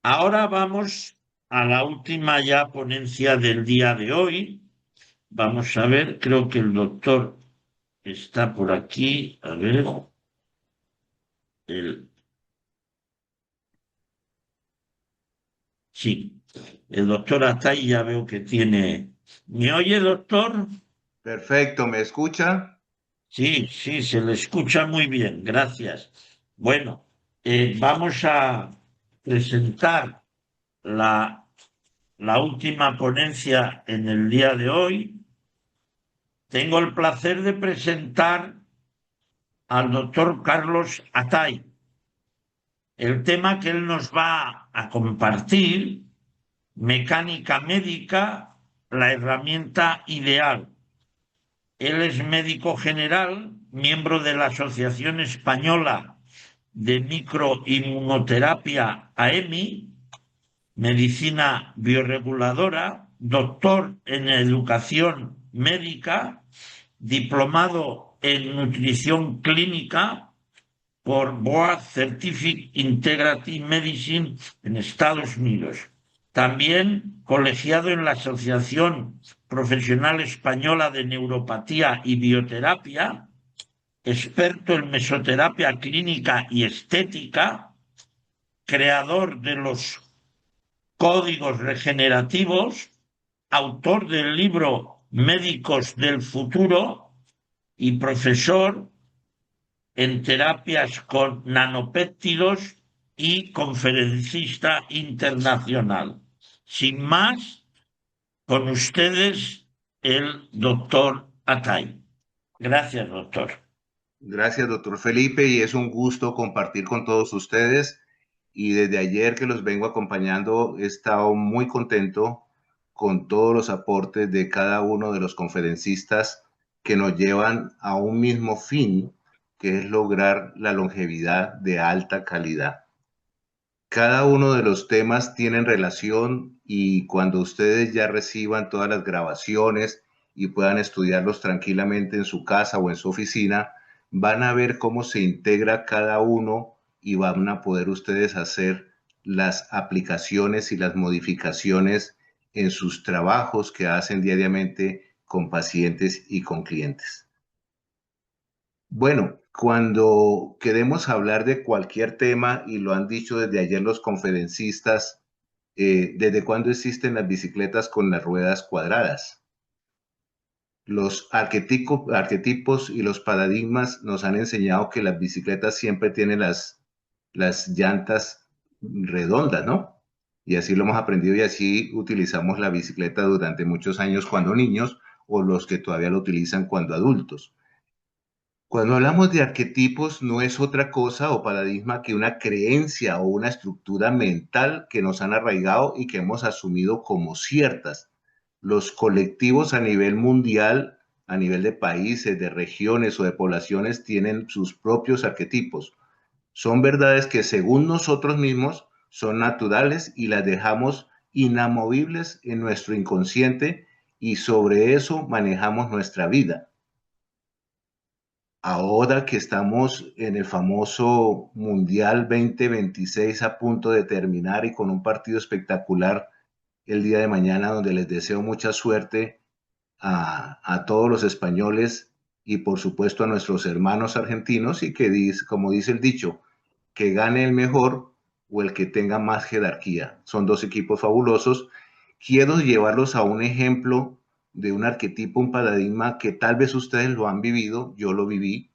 Ahora vamos a la última ya ponencia del día de hoy. Vamos a ver, creo que el doctor está por aquí. A ver, el, sí, el doctor Atay ya veo que tiene. ¿Me oye, doctor? Perfecto, ¿me escucha? Sí, sí, se le escucha muy bien, gracias. Bueno, vamos a presentar la, la última ponencia en el día de hoy. Tengo el placer de presentar al doctor Carlos Atay. El tema que él nos va a compartir, mecánica médica, la herramienta ideal. Él es médico general, miembro de la Asociación Española de Microinmunoterapia AEMI, medicina bioreguladora, doctor en educación médica, diplomado en nutrición clínica por Board Certificate Integrative Medicine en Estados Unidos. También colegiado en la Asociación Profesional Española de Neuropatía y Bioterapia, experto en mesoterapia clínica y estética, creador de los códigos regenerativos, autor del libro Médicos del Futuro y profesor en terapias con nanopéptidos y conferencista internacional. Sin más, con ustedes el doctor Atay. Gracias, doctor. Gracias, doctor Felipe, y es un gusto compartir con todos ustedes. Y desde ayer que los vengo acompañando, he estado muy contento con todos los aportes de cada uno de los conferencistas que nos llevan a un mismo fin, que es lograr la longevidad de alta calidad. Cada uno de los temas tienen relación y cuando ustedes ya reciban todas las grabaciones y puedan estudiarlos tranquilamente en su casa o en su oficina, van a ver cómo se integra cada uno y van a poder ustedes hacer las aplicaciones y las modificaciones en sus trabajos que hacen diariamente con pacientes y con clientes. Bueno, cuando queremos hablar de cualquier tema, y lo han dicho desde ayer los conferencistas, ¿desde cuándo existen las bicicletas con las ruedas cuadradas? Los arquetipos y los paradigmas nos han enseñado que las bicicletas siempre tienen las llantas redondas, ¿no? Y así lo hemos aprendido y así utilizamos la bicicleta durante muchos años cuando niños o los que todavía lo utilizan cuando adultos. Cuando hablamos de arquetipos, no es otra cosa o paradigma que una creencia o una estructura mental que nos han arraigado y que hemos asumido como ciertas. Los colectivos a nivel mundial, a nivel de países, de regiones o de poblaciones, tienen sus propios arquetipos. Son verdades que según nosotros mismos son naturales y las dejamos inamovibles en nuestro inconsciente y sobre eso manejamos nuestra vida. Ahora que estamos en el famoso Mundial 2026 a punto de terminar y con un partido espectacular el día de mañana, donde les deseo mucha suerte a todos los españoles y por supuesto a nuestros hermanos argentinos y que dice, como dice el dicho, que gane el mejor o el que tenga más jerarquía. Son dos equipos fabulosos. Quiero llevarlos a un ejemplo de un arquetipo, un paradigma que tal vez ustedes lo han vivido, yo lo viví,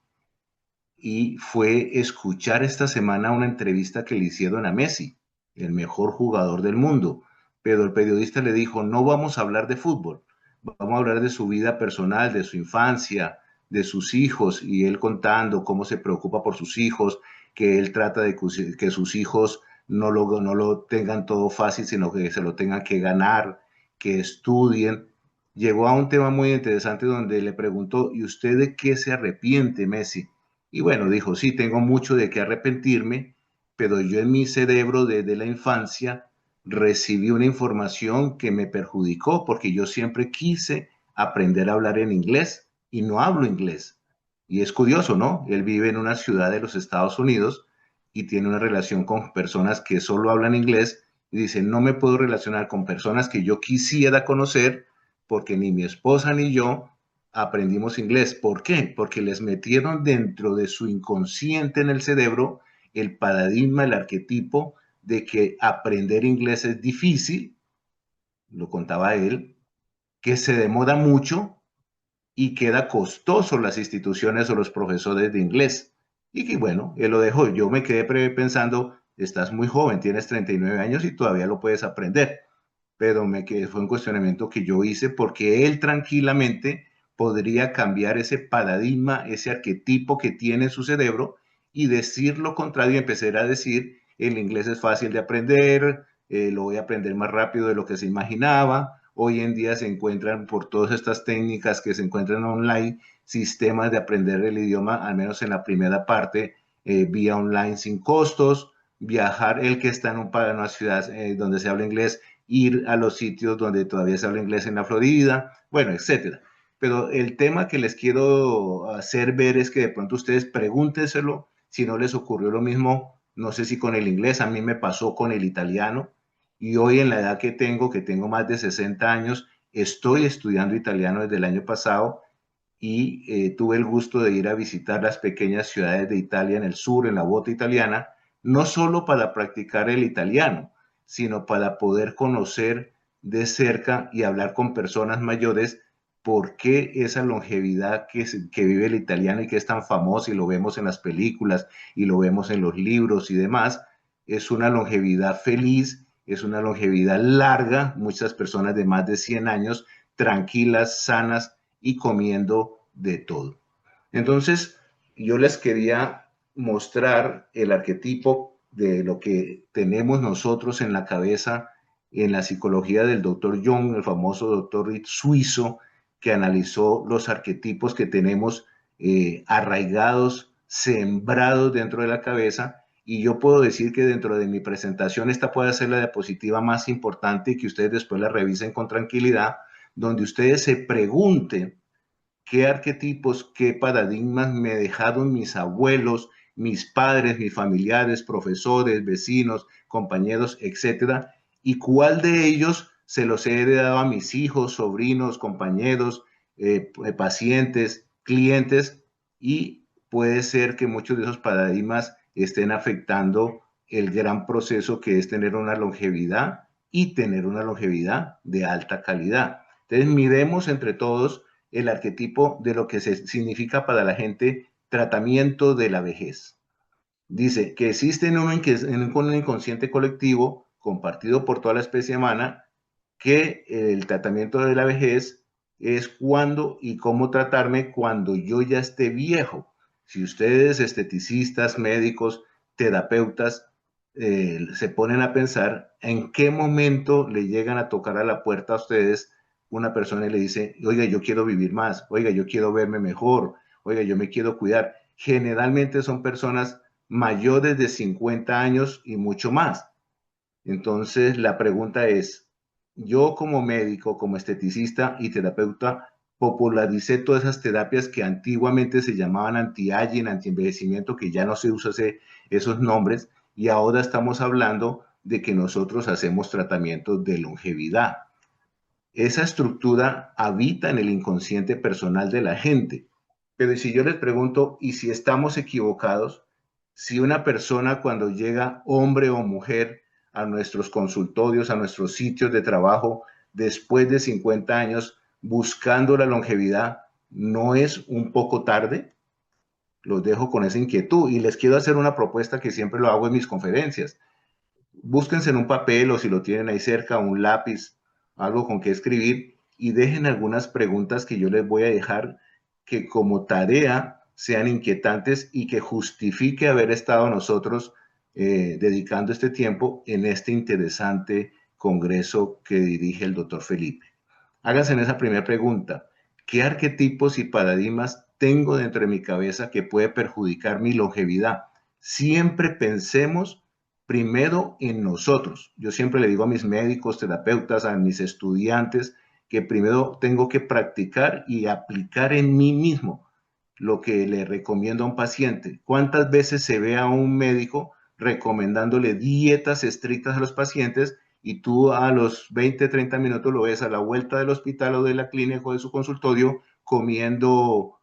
y fue escuchar esta semana una entrevista que le hicieron a Messi, el mejor jugador del mundo. Pero el periodista le dijo, no vamos a hablar de fútbol, vamos a hablar de su vida personal, de su infancia, de sus hijos, y él contando cómo se preocupa por sus hijos, que él trata de que sus hijos no lo tengan todo fácil, sino que se lo tengan que ganar, que estudien. Llegó a un tema muy interesante donde le preguntó, ¿y usted de qué se arrepiente, Messi? Y bueno, dijo, sí, tengo mucho de qué arrepentirme, pero yo en mi cerebro desde la infancia recibí una información que me perjudicó porque yo siempre quise aprender a hablar en inglés y no hablo inglés. Y es curioso, ¿no? Él vive en una ciudad de los Estados Unidos y tiene una relación con personas que solo hablan inglés Y dice, no me puedo relacionar con personas que yo quisiera conocer porque ni mi esposa ni yo aprendimos inglés. ¿Por qué? Porque les metieron dentro de su inconsciente en el cerebro el paradigma, el arquetipo de que aprender inglés es difícil, lo contaba él, que se demora mucho y queda costoso las instituciones o los profesores de inglés. Y que bueno, él lo dejó. Yo me quedé pensando, estás muy joven, tienes 39 años y todavía lo puedes aprender. Pero me quedé, fue un cuestionamiento que yo hice porque él tranquilamente podría cambiar ese paradigma, ese arquetipo que tiene en su cerebro y decir lo contrario y empezar a decir, el inglés es fácil de aprender, lo voy a aprender más rápido de lo que se imaginaba. Hoy en día se encuentran por todas estas técnicas que se encuentran online, sistemas de aprender el idioma, al menos en la primera parte, vía online sin costos. Viajar, el que está en una ciudad donde se habla inglés, ir a los sitios donde todavía se habla inglés en la Florida, bueno, etcétera. Pero el tema que les quiero hacer ver es que de pronto ustedes pregúntenselo si no les ocurrió lo mismo, no sé si con el inglés, a mí me pasó con el italiano, y hoy en la edad que tengo más de 60 años, estoy estudiando italiano desde el año pasado y tuve el gusto de ir a visitar las pequeñas ciudades de Italia en el sur, en la bota italiana, no solo para practicar el italiano, sino para poder conocer de cerca y hablar con personas mayores por qué esa longevidad que vive el italiano y que es tan famoso y lo vemos en las películas y lo vemos en los libros y demás, es una longevidad feliz, es una longevidad larga, muchas personas de más de 100 años, tranquilas, sanas y comiendo de todo. Entonces, yo les quería mostrar el arquetipo de lo que tenemos nosotros en la cabeza en la psicología del doctor Jung, el famoso doctor suizo, que analizó los arquetipos que tenemos arraigados, sembrados dentro de la cabeza. Y yo puedo decir que dentro de mi presentación esta puede ser la diapositiva más importante y que ustedes después la revisen con tranquilidad, donde ustedes se pregunten qué arquetipos, qué paradigmas me dejaron mis abuelos, mis padres, mis familiares, profesores, vecinos, compañeros, etcétera, y cuál de ellos se los he heredado a mis hijos, sobrinos, compañeros, pacientes, clientes, y puede ser que muchos de esos paradigmas estén afectando el gran proceso que es tener una longevidad y tener una longevidad de alta calidad. Entonces, miremos entre todos el arquetipo de lo que significa para la gente tratamiento de la vejez. Dice que existe en un inconsciente colectivo compartido por toda la especie humana que el tratamiento de la vejez es cuándo y cómo tratarme cuando yo ya esté viejo. Si ustedes, esteticistas, médicos, terapeutas, se ponen a pensar en qué momento le llegan a tocar a la puerta a ustedes una persona y le dice, oiga, yo quiero vivir más, oiga, yo quiero verme mejor, oiga, yo me quiero cuidar. Generalmente son personas mayores de 50 años y mucho más. Entonces, la pregunta es, yo como médico, como esteticista y terapeuta, popularicé todas esas terapias que antiguamente se llamaban anti-aging, anti-envejecimiento, que ya no se usan esos nombres, y ahora estamos hablando de que nosotros hacemos tratamientos de longevidad. Esa estructura habita en el inconsciente personal de la gente. Pero si yo les pregunto, ¿y si estamos equivocados? Si una persona cuando llega, hombre o mujer, a nuestros consultorios, a nuestros sitios de trabajo, después de 50 años, buscando la longevidad, ¿no es un poco tarde? Los dejo con esa inquietud y les quiero hacer una propuesta que siempre lo hago en mis conferencias. Búsquense en un papel o si lo tienen ahí cerca, un lápiz, algo con que escribir y dejen algunas preguntas que yo les voy a dejar que como tarea sean inquietantes y que justifique haber estado nosotros dedicando este tiempo en este interesante congreso que dirige el doctor Felipe. Háganse en esa primera pregunta. ¿Qué arquetipos y paradigmas tengo dentro de mi cabeza que puede perjudicar mi longevidad? Siempre pensemos primero en nosotros. Yo siempre le digo a mis médicos, terapeutas, a mis estudiantes, que primero tengo que practicar y aplicar en mí mismo lo que le recomiendo a un paciente. ¿Cuántas veces se ve a un médico recomendándole dietas estrictas a los pacientes, y tú a los 20, 30 minutos lo ves a la vuelta del hospital o de la clínica o de su consultorio comiendo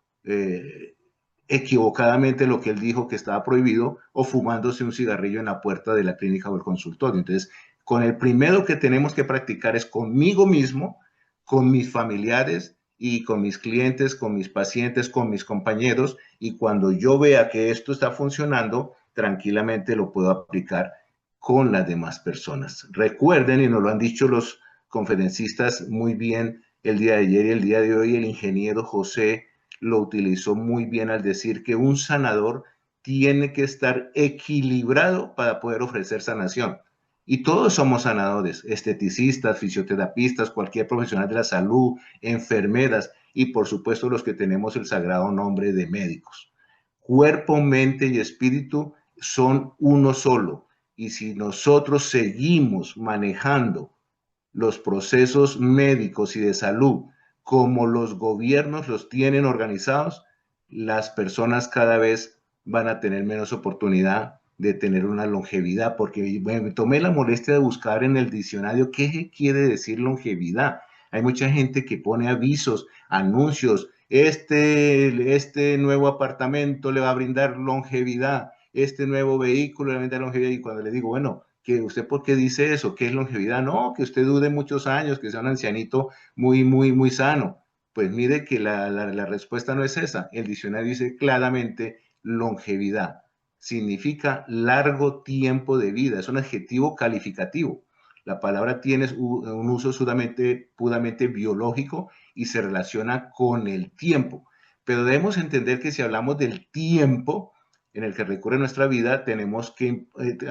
equivocadamente lo que él dijo que estaba prohibido, o fumándose un cigarrillo en la puerta de la clínica o el consultorio. Entonces, con el primero que tenemos que practicar es conmigo mismo, con mis familiares y con mis clientes, con mis pacientes, con mis compañeros, y cuando yo vea que esto está funcionando, tranquilamente lo puedo aplicar con las demás personas. Recuerden, y nos lo han dicho los conferencistas muy bien el día de ayer y el día de hoy, el ingeniero José lo utilizó muy bien al decir que un sanador tiene que estar equilibrado para poder ofrecer sanación. Y todos somos sanadores, esteticistas, fisioterapistas, cualquier profesional de la salud, enfermeras y por supuesto los que tenemos el sagrado nombre de médicos. Cuerpo, mente y espíritu son uno solo. Y si nosotros seguimos manejando los procesos médicos y de salud como los gobiernos los tienen organizados, las personas cada vez van a tener menos oportunidad de tener una longevidad, porque me tomé la molestia de buscar en el diccionario qué quiere decir longevidad. Hay mucha gente que pone avisos, anuncios, este nuevo apartamento le va a brindar longevidad, este nuevo vehículo le va a brindar longevidad, y cuando le digo, bueno, que usted por qué dice eso, qué es longevidad, no, que usted dure muchos años, que sea un ancianito muy sano. Pues mire que la respuesta no es esa. El diccionario dice claramente longevidad. Significa largo tiempo de vida, es un adjetivo calificativo. La palabra tiene un uso puramente biológico y se relaciona con el tiempo. Pero debemos entender que si hablamos del tiempo en el que recurre nuestra vida, tenemos que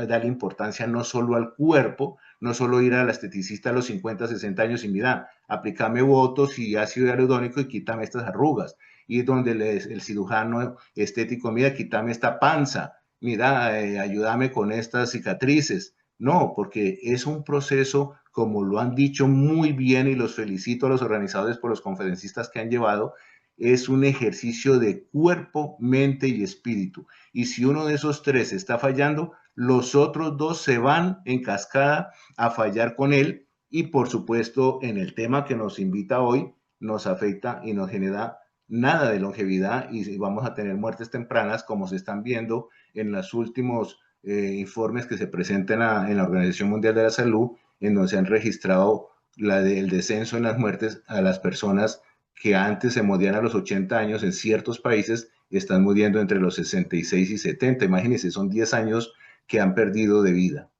darle importancia no solo al cuerpo, no solo ir al esteticista a los 50, 60 años y mira, aplícame botox y ácido hialurónico y quítame estas arrugas. Y donde el cirujano estético, mira, quítame esta panza, mira, ayúdame con estas cicatrices. No, porque es un proceso, como lo han dicho muy bien, y los felicito a los organizadores por los conferencistas que han llevado, es un ejercicio de cuerpo, mente y espíritu. Y si uno de esos tres está fallando, los otros dos se van en cascada a fallar con él, y por supuesto en el tema que nos invita hoy nos afecta y nos genera nada de longevidad, y vamos a tener muertes tempranas como se están viendo en los últimos informes que se presentan en la Organización Mundial de la Salud, en donde se han registrado el descenso en las muertes a las personas que antes se morían a los 80 años. En ciertos países están muriendo entre los 66 y 70. Imagínense, son 10 años que han perdido de vida.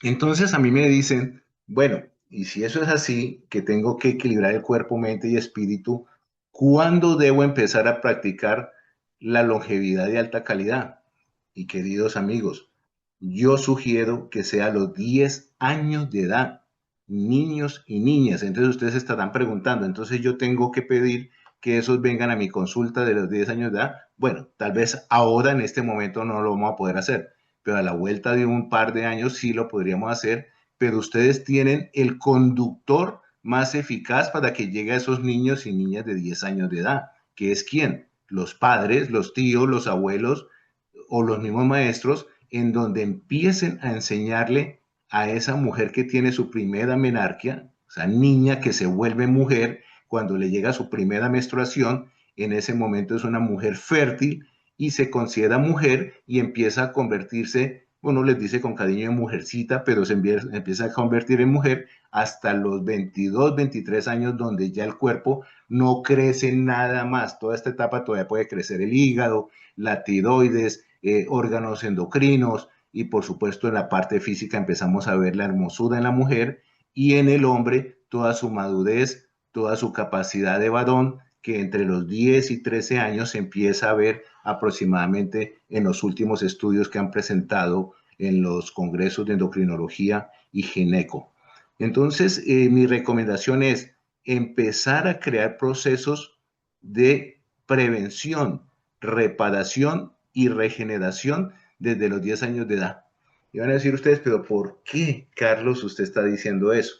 Entonces a mí me dicen, bueno, y si eso es así, que tengo que equilibrar el cuerpo, mente y espíritu, ¿cuándo debo empezar a practicar la longevidad de alta calidad? Y queridos amigos, yo sugiero que sea a los 10 años de edad, niños y niñas. Entonces ustedes estarán preguntando, entonces yo tengo que pedir que esos vengan a mi consulta de los 10 años de edad. Bueno, tal vez ahora en este momento no lo vamos a poder hacer, pero a la vuelta de un par de años sí lo podríamos hacer, pero ustedes tienen el conductor más eficaz para que llegue a esos niños y niñas de 10 años de edad, que es quién, los padres, los tíos, los abuelos o los mismos maestros, en donde empiecen a enseñarle a esa mujer que tiene su primera menarquia, esa niña que se vuelve mujer cuando le llega su primera menstruación. En ese momento es una mujer fértil y se considera mujer y empieza a convertirse, uno les dice con cariño de mujercita, pero se empieza a convertir en mujer hasta los 22, 23 años, donde ya el cuerpo no crece nada más. Toda esta etapa todavía puede crecer el hígado, la tiroides, órganos endocrinos, y por supuesto en la parte física empezamos a ver la hermosura en la mujer, y en el hombre toda su madurez, toda su capacidad de varón, que entre los 10 y 13 años se empieza a ver aproximadamente en los últimos estudios que han presentado en los congresos de endocrinología y gineco. Entonces, mi recomendación es empezar a crear procesos de prevención, reparación y regeneración desde los 10 años de edad. Y van a decir ustedes, pero ¿por qué, Carlos, usted está diciendo eso?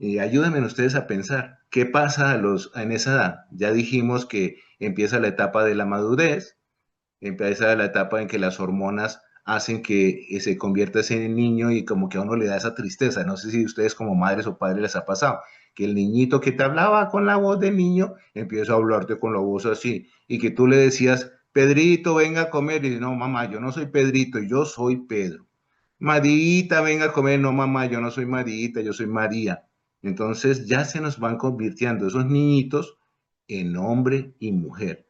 Y ayúdenme ustedes a pensar, ¿qué pasa en esa edad? Ya dijimos que empieza la etapa de la madurez, empieza la etapa en que las hormonas hacen que se convierta ese niño y como que a uno le da esa tristeza. No sé si a ustedes como madres o padres les ha pasado, que el niñito que te hablaba con la voz de niño empieza a hablarte con la voz así y que tú le decías, Pedrito, venga a comer, y dice, no, mamá, yo no soy Pedrito, yo soy Pedro. Marita, venga a comer, no, mamá, yo no soy Marita, yo soy María. Entonces ya se nos van convirtiendo esos niñitos en hombre y mujer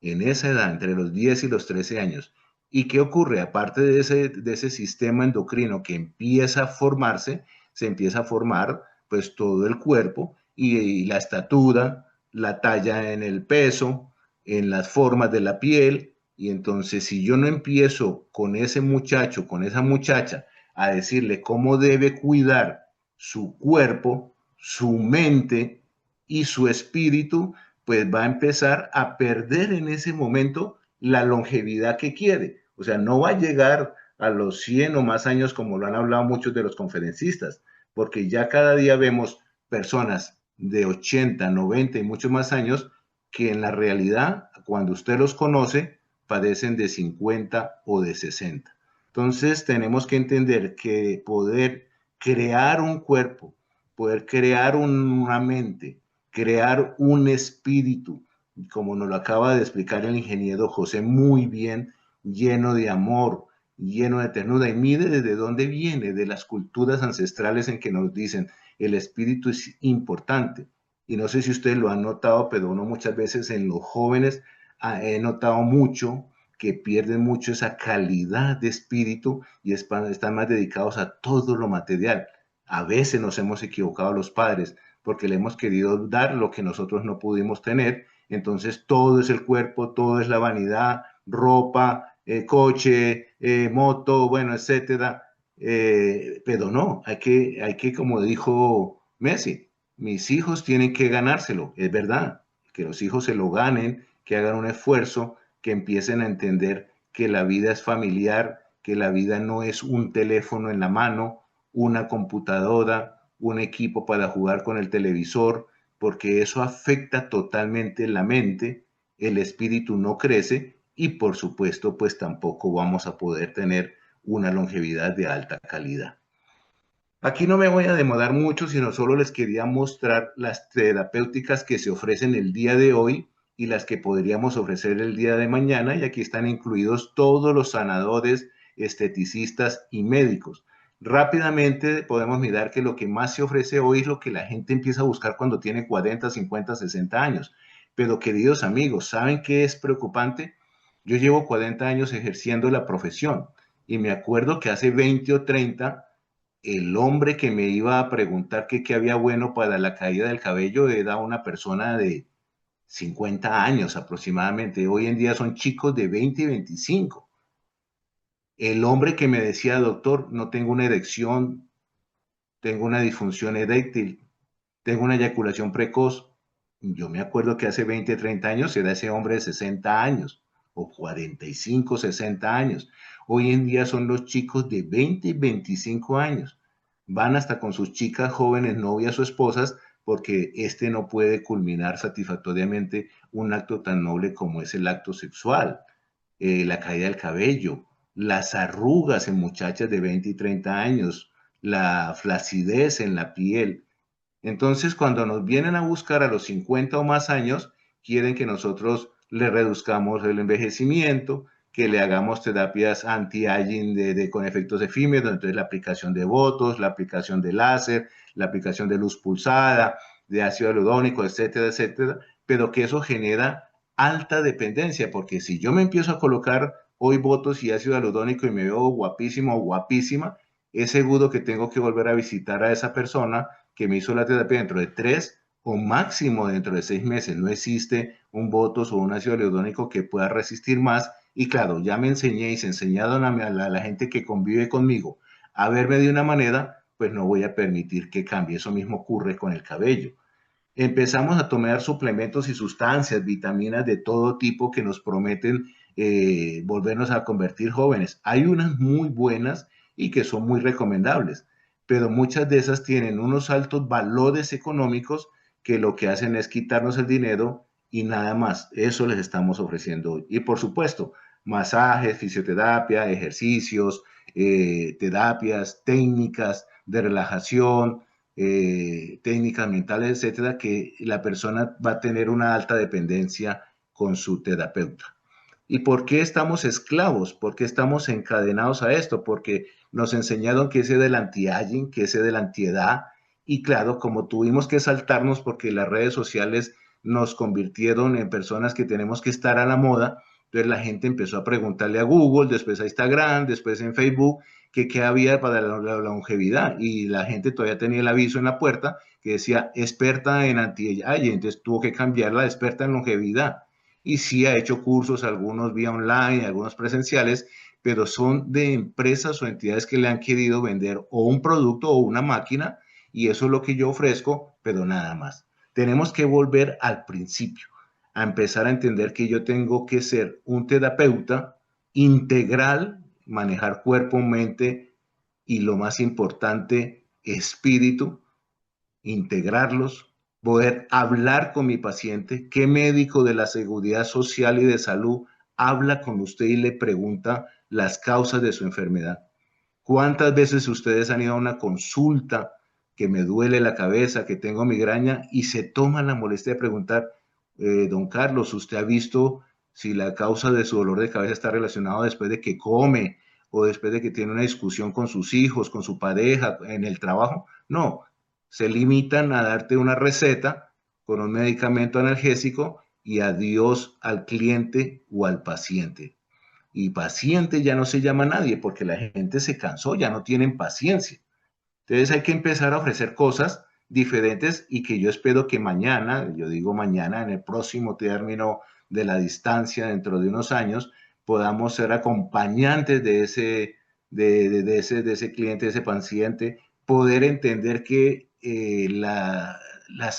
en esa edad, entre los 10 y los 13 años. ¿Y qué ocurre? Aparte de ese sistema endocrino que empieza a formarse, se empieza a formar pues todo el cuerpo y la estatura, la talla en el peso, en las formas de la piel. Y entonces si yo no empiezo con ese muchacho, con esa muchacha, a decirle cómo debe cuidar su cuerpo, su mente y su espíritu, pues va a empezar a perder en ese momento la longevidad que quiere. O sea, no va a llegar a los 100 o más años como lo han hablado muchos de los conferencistas, porque ya cada día vemos personas de 80, 90 y muchos más años que en la realidad, cuando usted los conoce, padecen de 50 o de 60. Entonces tenemos que entender que poder crear un cuerpo, poder crear una mente, crear un espíritu, como nos lo acaba de explicar el ingeniero José muy bien, lleno de amor, lleno de ternura. Y mire desde dónde viene, de las culturas ancestrales en que nos dicen, el espíritu es importante. Y no sé si ustedes lo han notado, pero uno muchas veces en los jóvenes he notado mucho que pierden mucho esa calidad de espíritu y están más dedicados a todo lo material. A veces nos hemos equivocado los padres, porque le hemos querido dar lo que nosotros no pudimos tener. Entonces todo es el cuerpo, todo es la vanidad, ropa, coche, moto, bueno, etcétera. Pero no, hay que, como dijo Messi, mis hijos tienen que ganárselo, es verdad, que los hijos se lo ganen, que hagan un esfuerzo, que empiecen a entender que la vida es familiar, que la vida no es un teléfono en la mano, una computadora, un equipo para jugar con el televisor, porque eso afecta totalmente la mente, el espíritu no crece y por supuesto pues tampoco vamos a poder tener una longevidad de alta calidad. Aquí no me voy a demorar mucho, sino solo les quería mostrar las terapéuticas que se ofrecen el día de hoy y las que podríamos ofrecer el día de mañana, y aquí están incluidos todos los sanadores, esteticistas y médicos. Rápidamente podemos mirar que lo que más se ofrece hoy es lo que la gente empieza a buscar cuando tiene 40, 50, 60 años. Pero queridos amigos, ¿saben qué es preocupante? Yo llevo 40 años ejerciendo la profesión y me acuerdo que hace 20 o 30 el hombre que me iba a preguntar qué había bueno para la caída del cabello era una persona de 50 años aproximadamente. Hoy en día son chicos de 20 y 25. El hombre que me decía, doctor, no tengo una erección, tengo una disfunción eréctil, tengo una eyaculación precoz. Yo me acuerdo que hace 20, 30 años era ese hombre de 60 años o 45, 60 años. Hoy en día son los chicos de 20 y 25 años. Van hasta con sus chicas jóvenes, novias o esposas, porque este no puede culminar satisfactoriamente un acto tan noble como es el acto sexual, la caída del cabello, las arrugas en muchachas de 20 y 30 años, la flacidez en la piel. Entonces, cuando nos vienen a buscar a los 50 o más años, quieren que nosotros le reduzcamos el envejecimiento, que le hagamos terapias anti-aging con efectos efímeros, entonces la aplicación de botox, la aplicación de láser, la aplicación de luz pulsada, de ácido hialurónico, etcétera, etcétera, pero que eso genera alta dependencia, porque si yo me empiezo a colocar hoy botox y ácido hialurónico y me veo guapísimo o guapísima, es seguro que tengo que volver a visitar a esa persona que me hizo la terapia dentro de 3 o máximo dentro de 6 meses. No existe un botox o un ácido hialurónico que pueda resistir más. Y claro, ya me enseñé y se enseñaron a la gente que convive conmigo a verme de una manera, pues no voy a permitir que cambie. Eso mismo ocurre con el cabello. Empezamos a tomar suplementos y sustancias, vitaminas de todo tipo que nos prometen volvernos a convertir jóvenes. Hay unas muy buenas y que son muy recomendables, pero muchas de esas tienen unos altos valores económicos que lo que hacen es quitarnos el dinero y nada más. Eso les estamos ofreciendo hoy. Y por supuesto, masajes, fisioterapia, ejercicios, terapias, técnicas de relajación, técnicas mentales, etcétera, que la persona va a tener una alta dependencia con su terapeuta. ¿Y por qué estamos esclavos? ¿Por qué estamos encadenados a esto? Porque nos enseñaron que ese del anti-aging, que ese de la antiedad, y claro, como tuvimos que saltarnos porque las redes sociales nos convirtieron en personas que tenemos que estar a la moda, entonces la gente empezó a preguntarle a Google, después a Instagram, después en Facebook, que qué había para la longevidad, y la gente todavía tenía el aviso en la puerta que decía experta en anti-aging, entonces tuvo que cambiar la experta en longevidad y sí ha hecho cursos, algunos vía online, algunos presenciales, pero son de empresas o entidades que le han querido vender o un producto o una máquina y eso es lo que yo ofrezco, pero nada más. Tenemos que volver al principio, a empezar a entender que yo tengo que ser un terapeuta integral, manejar cuerpo, mente y lo más importante, espíritu, integrarlos, poder hablar con mi paciente, qué médico de la seguridad social y de salud habla con usted y le pregunta las causas de su enfermedad. ¿Cuántas veces ustedes han ido a una consulta que me duele la cabeza, que tengo migraña y se toman la molestia de preguntar, don Carlos, ¿usted ha visto si la causa de su dolor de cabeza está relacionado después de que come o después de que tiene una discusión con sus hijos, con su pareja, en el trabajo? No, se limitan a darte una receta con un medicamento analgésico y adiós al cliente o al paciente. Y paciente ya no se llama nadie porque la gente se cansó, ya no tienen paciencia. Entonces hay que empezar a ofrecer cosas diferentes y que yo espero que mañana, yo digo mañana, en el próximo término de la distancia, dentro de unos años, podamos ser acompañantes de ese cliente, de ese paciente, poder entender que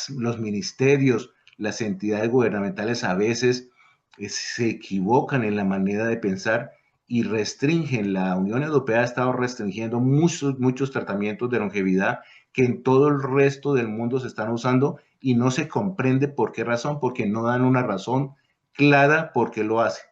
los ministerios, las entidades gubernamentales a veces se equivocan en la manera de pensar y restringen. La Unión Europea ha estado restringiendo muchos tratamientos de longevidad que en todo el resto del mundo se están usando y no se comprende por qué razón, porque no dan una razón clara por qué lo hacen.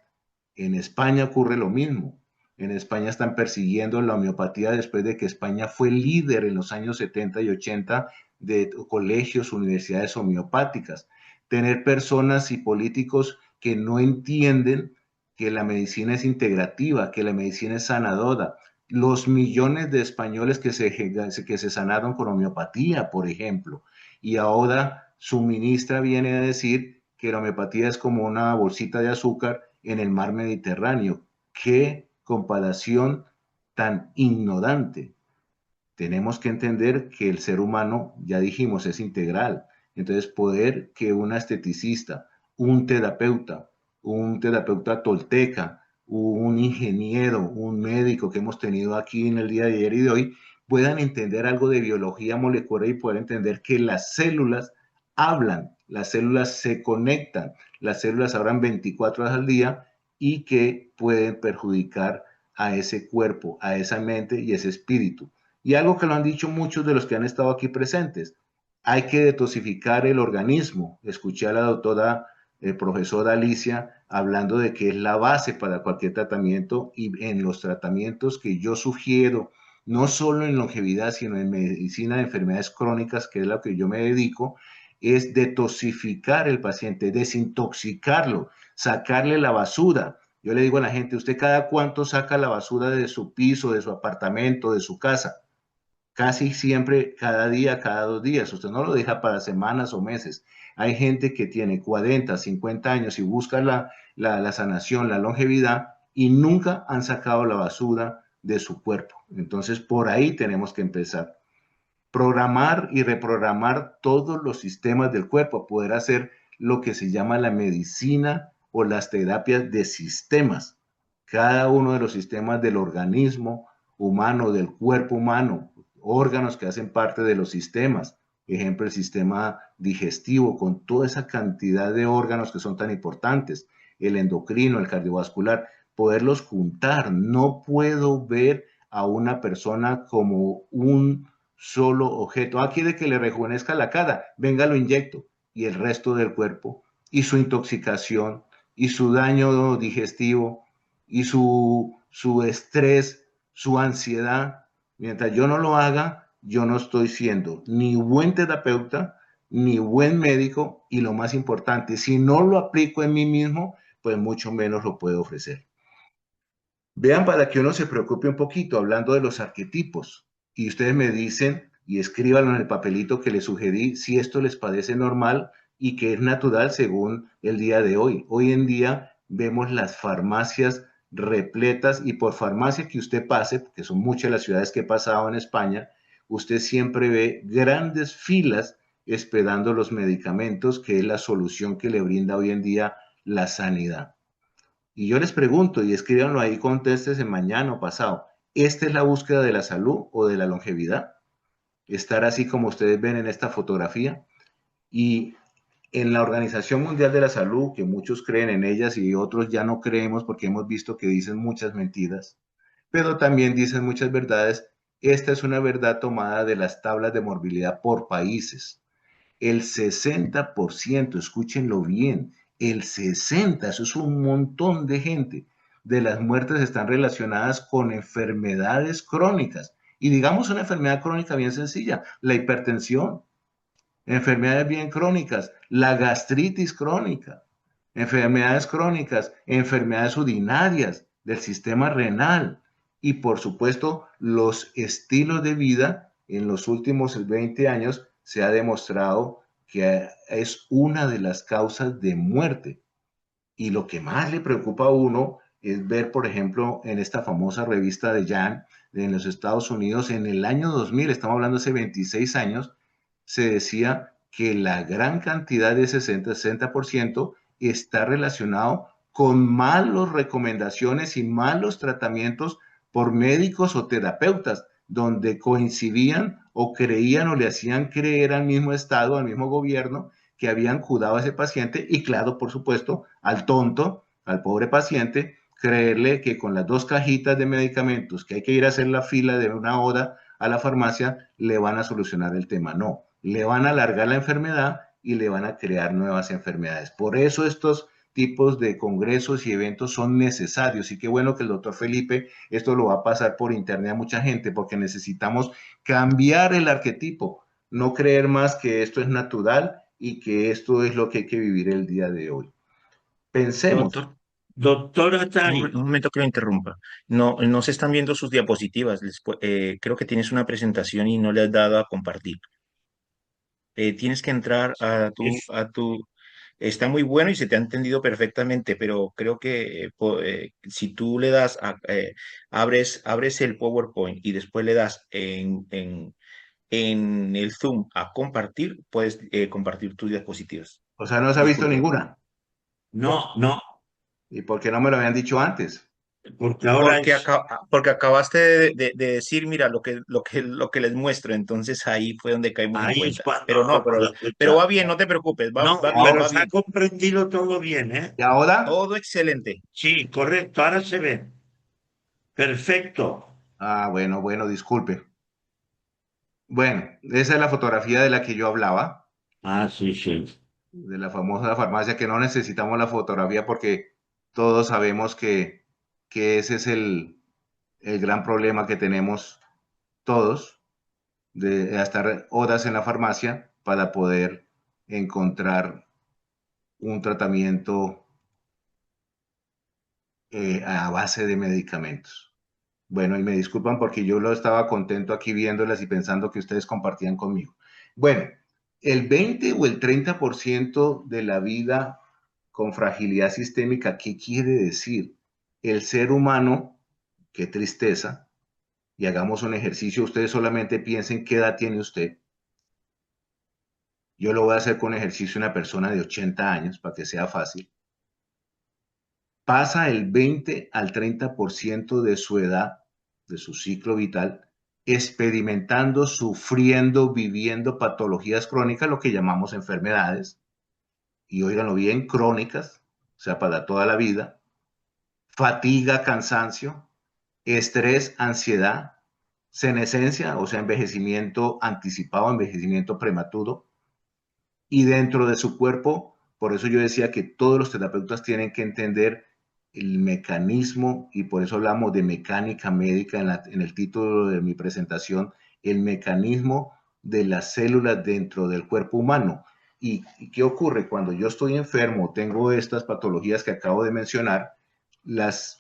En España ocurre lo mismo. En España están persiguiendo la homeopatía después de que España fue líder en los años 70 y 80 de colegios, universidades homeopáticas. Tener personas y políticos que no entienden que la medicina es integrativa, que la medicina es sanadora. Los millones de españoles que se sanaron con homeopatía, por ejemplo, y ahora su ministra viene a decir que la homeopatía es como una bolsita de azúcar en el mar Mediterráneo. ¡Qué comparación tan ignorante! Tenemos que entender que el ser humano, ya dijimos, es integral. Entonces, poder que una esteticista, un terapeuta tolteca, un ingeniero, un médico que hemos tenido aquí en el día de ayer y de hoy, puedan entender algo de biología molecular y poder entender que las células hablan, las células se conectan, las células hablan 24 horas al día y que pueden perjudicar a ese cuerpo, a esa mente y ese espíritu. Y algo que lo han dicho muchos de los que han estado aquí presentes, hay que detoxificar el organismo. Escuché a la doctora profesora Alicia hablando de que es la base para cualquier tratamiento y en los tratamientos que yo sugiero, no solo en longevidad, sino en medicina de enfermedades crónicas, que es lo que yo me dedico, es detoxificar el paciente, desintoxicarlo, sacarle la basura. Yo le digo a la gente, ¿usted cada cuánto saca la basura de su piso, de su apartamento, de su casa? Casi siempre, cada día, cada 2 días. Usted no lo deja para semanas o meses. Hay gente que tiene 40, 50 años y busca la sanación, la longevidad y nunca han sacado la basura de su cuerpo. Entonces, por ahí tenemos que empezar. Programar y reprogramar todos los sistemas del cuerpo, poder hacer lo que se llama la medicina o las terapias de sistemas. Cada uno de los sistemas del organismo humano, del cuerpo humano, órganos que hacen parte de los sistemas. Ejemplo, el sistema digestivo, con toda esa cantidad de órganos que son tan importantes, el endocrino, el cardiovascular, poderlos juntar. No puedo ver a una persona como un solo objeto. Ah, quiere que le rejuvenezca la cara, venga, lo inyecto. Y el resto del cuerpo, y su intoxicación, y su daño digestivo, y su estrés, su ansiedad. Mientras yo no lo haga, yo no estoy siendo ni buen terapeuta, ni buen médico, y lo más importante, si no lo aplico en mí mismo, pues mucho menos lo puedo ofrecer. Vean, para que uno se preocupe un poquito, hablando de los arquetipos, y ustedes me dicen y escríbanlo en el papelito que les sugerí, si esto les parece normal y que es natural según el día de hoy. Hoy en día vemos las farmacias repletas, y por farmacia que usted pase, porque son muchas las ciudades que he pasado en España, usted siempre ve grandes filas esperando los medicamentos, que es la solución que le brinda hoy en día la sanidad. Y yo les pregunto, y escríbanlo ahí, contéstese mañana o pasado, ¿esta es la búsqueda de la salud o de la longevidad? Estar así como ustedes ven en esta fotografía. Y en la Organización Mundial de la Salud, que muchos creen en ellas y otros ya no creemos porque hemos visto que dicen muchas mentiras, pero también dicen muchas verdades, esta es una verdad tomada de las tablas de morbilidad por países. El 60%, escúchenlo bien, el 60%, eso es un montón de gente, de las muertes están relacionadas con enfermedades crónicas. Y digamos una enfermedad crónica bien sencilla, la hipertensión, enfermedades bien crónicas, la gastritis crónica, enfermedades crónicas, enfermedades urinarias del sistema renal, y por supuesto los estilos de vida. En los últimos 20 años se ha demostrado que es una de las causas de muerte. Y lo que más le preocupa a uno es ver, por ejemplo, en esta famosa revista de Jan en los Estados Unidos, en el año 2000, estamos hablando hace 26 años, se decía que la gran cantidad de ese 60% está relacionado con malas recomendaciones y malos tratamientos por médicos o terapeutas, donde coincidían o creían o le hacían creer al mismo Estado, al mismo gobierno, que habían curado a ese paciente, y claro, por supuesto, al tonto, al pobre paciente, creerle que con las 2 cajitas de medicamentos que hay que ir a hacer la fila de 1 hora a la farmacia le van a solucionar el tema. No, le van a alargar la enfermedad y le van a crear nuevas enfermedades. Por eso estos tipos de congresos y eventos son necesarios, y qué bueno que el doctor Felipe esto lo va a pasar por internet a mucha gente, porque necesitamos cambiar el arquetipo, no creer más que esto es natural y que esto es lo que hay que vivir el día de hoy. Pensemos. Doctor, Doctora Tai, un momento que lo interrumpa. No, no se están viendo sus diapositivas. Creo que tienes una presentación y no le has dado a compartir. Tienes que entrar es, está muy bueno y se te ha entendido perfectamente, pero creo que si tú le das abres el PowerPoint y después le das en el Zoom a compartir, puedes compartir tus diapositivas. O sea, no se ha visto Disculpe. ninguna. no, no, ¿Y por qué no me lo habían dicho antes? porque ahora es, Porque acabaste de decir, mira, lo que les muestro, entonces ahí fue donde caímos en ahí es cuenta. cuando Pero no, no puedo pero va escuchar. bien, no te preocupes, No, Ahora, pero va se ha bien. comprendido todo bien, ¿eh? ¿y ahora? Todo excelente. Sí, correcto, ahora se ve. Perfecto. Ah, bueno, bueno, disculpe. Bueno, esa es la fotografía de la que yo hablaba, Ah, sí, sí. de la famosa farmacia, que no necesitamos la fotografía porque todos sabemos que ese es el gran problema que tenemos todos, de estar horas en la farmacia para poder encontrar un tratamiento a base de medicamentos. Bueno, y me disculpan porque yo lo estaba contento aquí viéndolas y pensando que ustedes compartían conmigo. Bueno, el 20 o el 30% de la vida con fragilidad sistémica, ¿qué quiere decir? El ser humano, qué tristeza, y hagamos un ejercicio, ustedes solamente piensen qué edad tiene usted. Yo lo voy a hacer con ejercicio una persona de 80 años para que sea fácil. Pasa el 20 al 30% de su edad, de su ciclo vital, experimentando, sufriendo, viviendo patologías crónicas, lo que llamamos enfermedades, y óiganlo bien, crónicas, o sea, para toda la vida, fatiga, cansancio, estrés, ansiedad, senescencia, o sea, envejecimiento anticipado, envejecimiento prematuro, y dentro de su cuerpo, por eso yo decía que todos los terapeutas tienen que entender el mecanismo, y por eso hablamos de mecánica médica en el título de mi presentación, el mecanismo de las células dentro del cuerpo humano. ¿Y qué ocurre? Cuando yo estoy enfermo, tengo estas patologías que acabo de mencionar,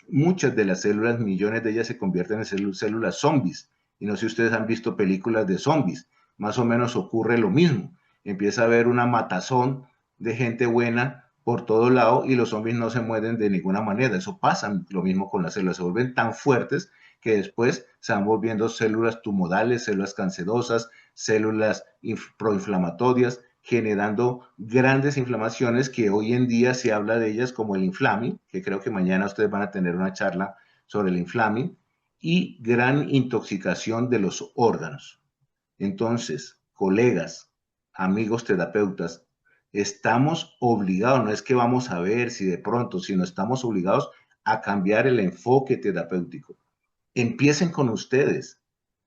muchas de las células, millones de ellas se convierten en células zombies. Y no sé si ustedes han visto películas de zombies, más o menos ocurre lo mismo. Empieza a haber una matazón de gente buena por todo lado y los zombies no se mueven de ninguna manera. Eso pasa lo mismo con las células, se vuelven tan fuertes que después se van volviendo células tumorales, células cancerosas, células proinflamatorias, generando grandes inflamaciones que hoy en día se habla de ellas como el inflaming, que creo que mañana ustedes van a tener una charla sobre el inflaming, y gran intoxicación de los órganos. Entonces, colegas, amigos terapeutas, estamos obligados, no es que vamos a ver si de pronto, sino estamos obligados a cambiar el enfoque terapéutico. Empiecen con ustedes.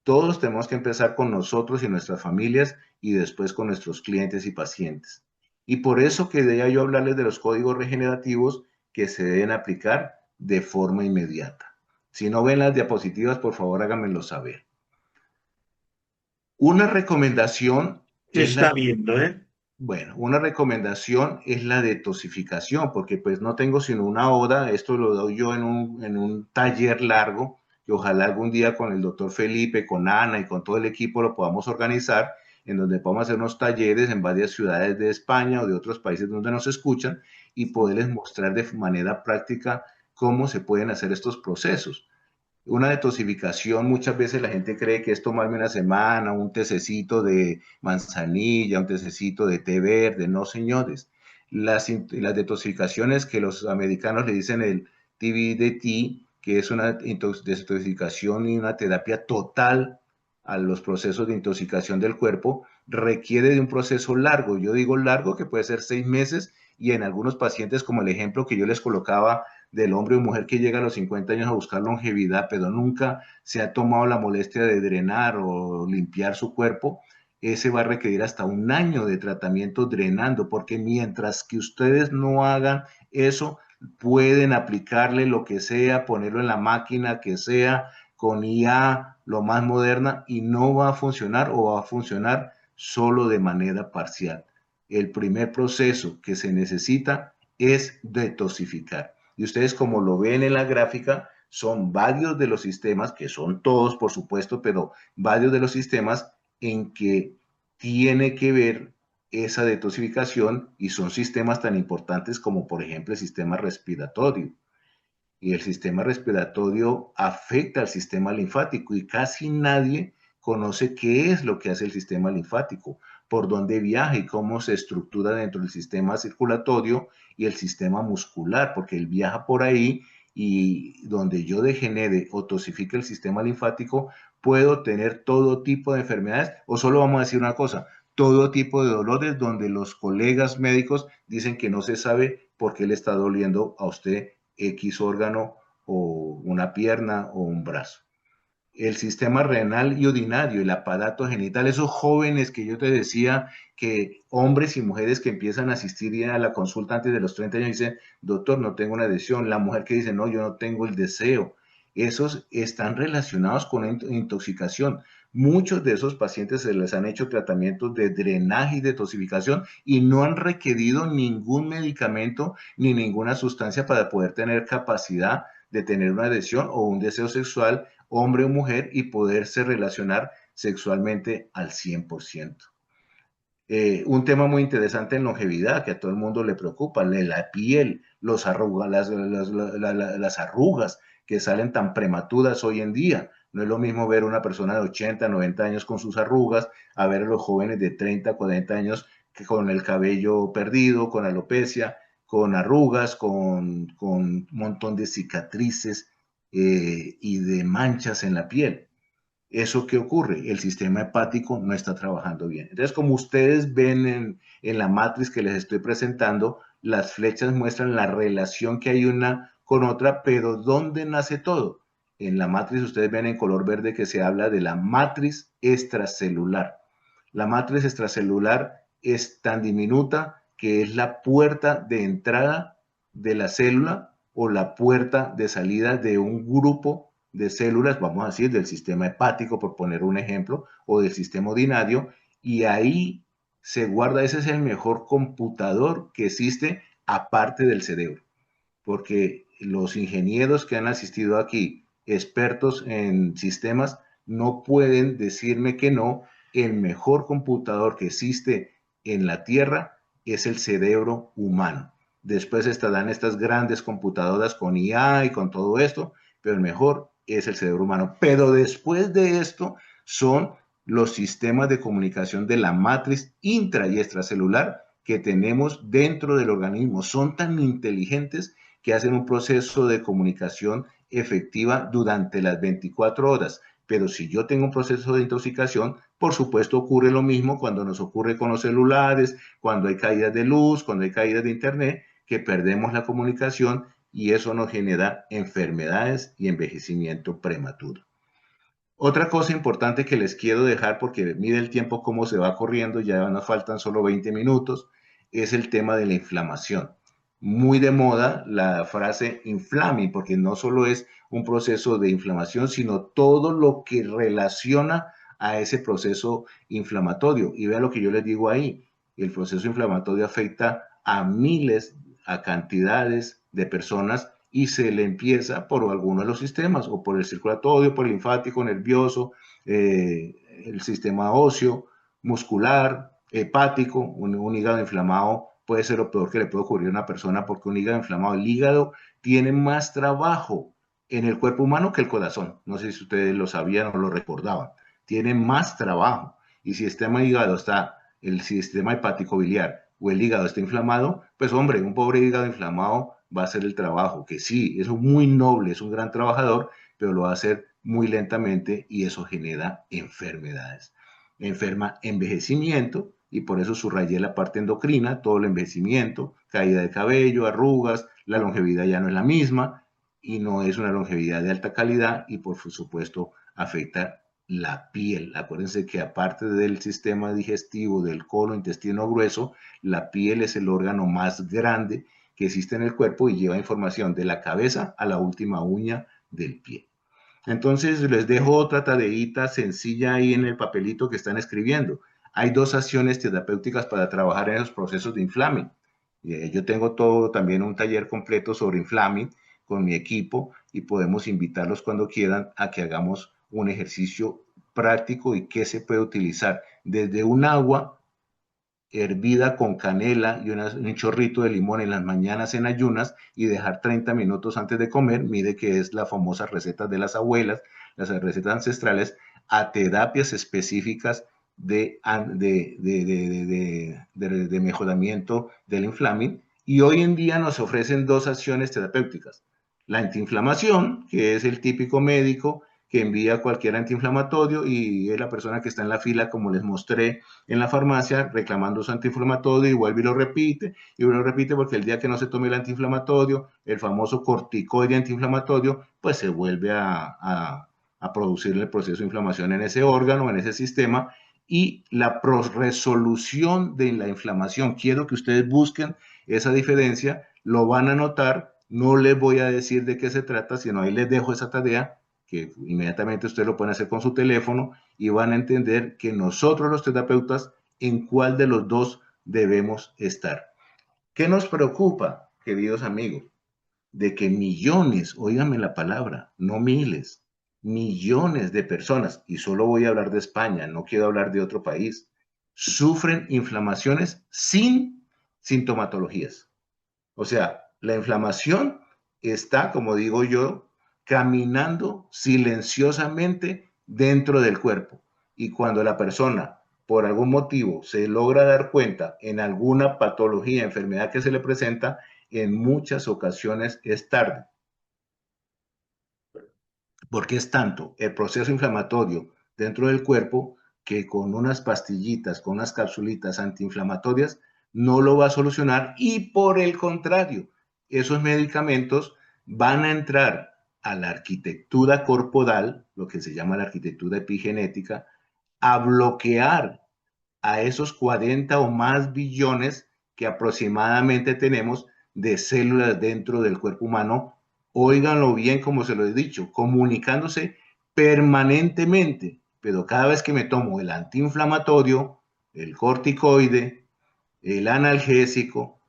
Todos tenemos que empezar con nosotros y nuestras familias y después con nuestros clientes y pacientes. Y por eso quería yo hablarles de los códigos regenerativos que se deben aplicar de forma inmediata. Si no ven las diapositivas, por favor háganmelo saber. Una recomendación Se es está viendo, ¿eh? bueno, una recomendación es la detoxificación, porque pues no tengo sino una hora, esto lo doy yo en un taller largo, que ojalá algún día con el doctor Felipe, con Ana y con todo el equipo lo podamos organizar, en donde podamos hacer unos talleres en varias ciudades de España o de otros países donde nos escuchan y poderles mostrar de manera práctica cómo se pueden hacer estos procesos. Una detoxificación, muchas veces la gente cree que es tomarme una semana, un tececito de manzanilla, un tececito de té verde. No, señores. Las detoxificaciones que los americanos le dicen el TBDT, que es una desintoxicación y una terapia total a los procesos de intoxicación del cuerpo, requiere de un proceso largo. Yo digo largo, que puede ser 6 meses, y en algunos pacientes, como el ejemplo que yo les colocaba del hombre o mujer que llega a los 50 años a buscar longevidad, pero nunca se ha tomado la molestia de drenar o limpiar su cuerpo, ese va a requerir hasta 1 año de tratamiento drenando, porque mientras que ustedes no hagan eso, pueden aplicarle lo que sea, ponerlo en la máquina que sea, con IA, lo más moderna, y no va a funcionar o va a funcionar solo de manera parcial. El primer proceso que se necesita es detoxificar. Y ustedes, como lo ven en la gráfica, son varios de los sistemas, que son todos, por supuesto, pero varios de los sistemas en que tiene que ver esa detoxificación, y son sistemas tan importantes como, por ejemplo, el sistema respiratorio. Y el sistema respiratorio afecta al sistema linfático y casi nadie conoce qué es lo que hace el sistema linfático, por dónde viaja y cómo se estructura dentro del sistema circulatorio y el sistema muscular, porque él viaja por ahí, y donde yo degenere o tosifique el sistema linfático, puedo tener todo tipo de enfermedades, o solo vamos a decir una cosa, todo tipo de dolores donde los colegas médicos dicen que no se sabe por qué le está doliendo a usted X órgano o una pierna o un brazo. El sistema renal y urinario, el aparato genital, esos jóvenes que yo te decía, que hombres y mujeres que empiezan a asistir a la consulta antes de los 30 años dicen, doctor, no tengo una adhesión. La mujer que dice, no, yo no tengo el deseo. Esos están relacionados con intoxicación. Muchos de esos pacientes se les han hecho tratamientos de drenaje y detoxificación y no han requerido ningún medicamento ni ninguna sustancia para poder tener capacidad de tener una adhesión o un deseo sexual, hombre o mujer, y poderse relacionar sexualmente al 100%. Un tema muy interesante en longevidad que a todo el mundo le preocupa, la piel, las arrugas que salen tan prematuras hoy en día. No es lo mismo ver a una persona de 80, 90 años con sus arrugas, a ver a los jóvenes de 30, 40 años que con el cabello perdido, con alopecia, con arrugas, con un montón de cicatrices y de manchas en la piel. ¿Eso qué ocurre? El sistema hepático no está trabajando bien. Entonces, como ustedes ven en la matriz que les estoy presentando, las flechas muestran la relación que hay una con otra, pero ¿dónde nace todo? En la matriz ustedes ven en color verde que se habla de la matriz extracelular. La matriz extracelular es tan diminuta que es la puerta de entrada de la célula o la puerta de salida de un grupo de células, vamos a decir, del sistema hepático, por poner un ejemplo, o del sistema urinario, y ahí se guarda, ese es el mejor computador que existe aparte del cerebro, porque los ingenieros que han asistido aquí, expertos en sistemas, no pueden decirme que no, el mejor computador que existe en la Tierra es el cerebro humano. Después estarán estas grandes computadoras con IA y con todo esto, pero el mejor es el cerebro humano. Pero después de esto son los sistemas de comunicación de la matriz intra y extracelular que tenemos dentro del organismo. Son tan inteligentes que hacen un proceso de comunicación efectiva durante las 24 horas. Pero si yo tengo un proceso de intoxicación, por supuesto ocurre lo mismo cuando nos ocurre con los celulares, cuando hay caídas de luz, cuando hay caídas de internet, que perdemos la comunicación y eso nos genera enfermedades y envejecimiento prematuro. Otra cosa importante que les quiero dejar, porque mire el tiempo cómo se va corriendo, ya nos faltan solo 20 minutos, es el tema de la inflamación. Muy de moda la frase inflame, porque no solo es un proceso de inflamación, sino todo lo que relaciona a ese proceso inflamatorio. Y vea lo que yo les digo ahí, el proceso inflamatorio afecta a miles, a cantidades de personas y se le empieza por alguno de los sistemas, o por el circulatorio, por el linfático, nervioso, el sistema óseo, muscular, hepático. Un hígado inflamado puede ser lo peor que le puede ocurrir a una persona, porque un hígado inflamado, el hígado tiene más trabajo en el cuerpo humano que el corazón. No sé si ustedes lo sabían o lo recordaban. Tiene más trabajo. Y si el sistema hígado está, el sistema hepático biliar o el hígado está inflamado, pues hombre, un pobre hígado inflamado va a hacer el trabajo, que sí, es muy noble, es un gran trabajador, pero lo va a hacer muy lentamente y eso genera enfermedades. Enferma envejecimiento, y por eso subrayé la parte endocrina, todo el envejecimiento, caída de cabello, arrugas, la longevidad ya no es la misma y no es una longevidad de alta calidad y por supuesto afecta la piel. Acuérdense que aparte del sistema digestivo, del colon, intestino grueso, la piel es el órgano más grande que existe en el cuerpo y lleva información de la cabeza a la última uña del pie. Entonces les dejo otra tareita sencilla ahí en el papelito que están escribiendo. Hay dos acciones terapéuticas para trabajar en esos procesos de inflame. Yo tengo todo también un taller completo sobre inflame con mi equipo y podemos invitarlos cuando quieran a que hagamos un ejercicio práctico y que se puede utilizar desde un agua hervida con canela y un chorrito de limón en las mañanas en ayunas y dejar 30 minutos antes de comer. Mire que es la famosa receta de las abuelas, las recetas ancestrales, a terapias específicas de mejoramiento del inflame. Y hoy en día nos ofrecen dos acciones terapéuticas. La antiinflamación, que es el típico médico que envía cualquier antiinflamatorio y es la persona que está en la fila, como les mostré, en la farmacia reclamando su antiinflamatorio y vuelve y lo repite porque el día que no se tome el antiinflamatorio, el famoso corticoide antiinflamatorio, pues se vuelve a producir el proceso de inflamación en ese órgano, en ese sistema, y la resolución de la inflamación. Quiero que ustedes busquen esa diferencia, lo van a notar, no les voy a decir de qué se trata, sino ahí les dejo esa tarea que inmediatamente ustedes lo pueden hacer con su teléfono y van a entender que nosotros los terapeutas, en cuál de los dos debemos estar. ¿Qué nos preocupa, queridos amigos? De que millones, óigame la palabra, no miles, millones de personas, y solo voy a hablar de España, no quiero hablar de otro país, sufren inflamaciones sin sintomatologías. O sea, la inflamación está, como digo yo, caminando silenciosamente dentro del cuerpo. Y cuando la persona, por algún motivo, se logra dar cuenta en alguna patología, enfermedad que se le presenta, en muchas ocasiones es tarde. Porque es tanto el proceso inflamatorio dentro del cuerpo que con unas pastillitas, con unas capsulitas antiinflamatorias, no lo va a solucionar y por el contrario, esos medicamentos van a entrar a la arquitectura corporal, lo que se llama la arquitectura epigenética, a bloquear a esos 40 o más billones que aproximadamente tenemos de células dentro del cuerpo humano. Óiganlo bien, como se lo he dicho, comunicándose permanentemente, pero cada vez que me tomo el antiinflamatorio, el corticoide, el analgésico,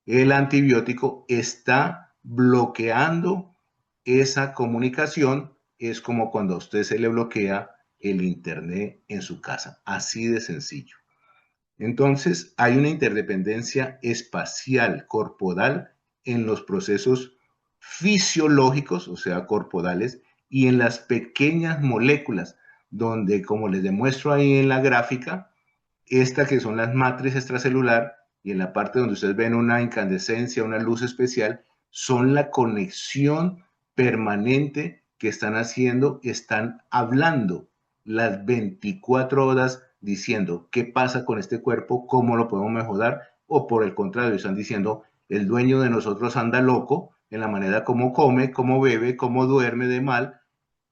el antibiótico, está bloqueando esa comunicación. Es como cuando a usted se le bloquea el internet en su casa, así de sencillo. Entonces, hay una interdependencia espacial, corporal, en los procesos fisiológicos, o sea, corporales, y en las pequeñas moléculas, donde, como les demuestro ahí en la gráfica, esta que son las matrices extracelular, y en la parte donde ustedes ven una incandescencia, una luz especial, son la conexión permanente que están haciendo, están hablando las 24 horas diciendo qué pasa con este cuerpo, cómo lo podemos mejorar, o por el contrario, están diciendo el dueño de nosotros anda loco en la manera como come, cómo bebe, cómo duerme de mal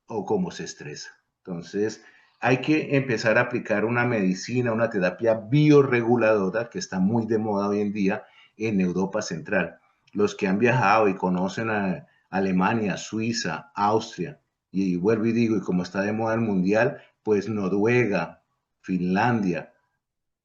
o cómo se estresa. Entonces, hay que empezar a aplicar una medicina, una terapia bioreguladora que está muy de moda hoy en día en Europa Central. Los que han viajado y conocen a Alemania, Suiza, Austria, y vuelvo y digo, y como está de moda el mundial, pues Noruega, Finlandia,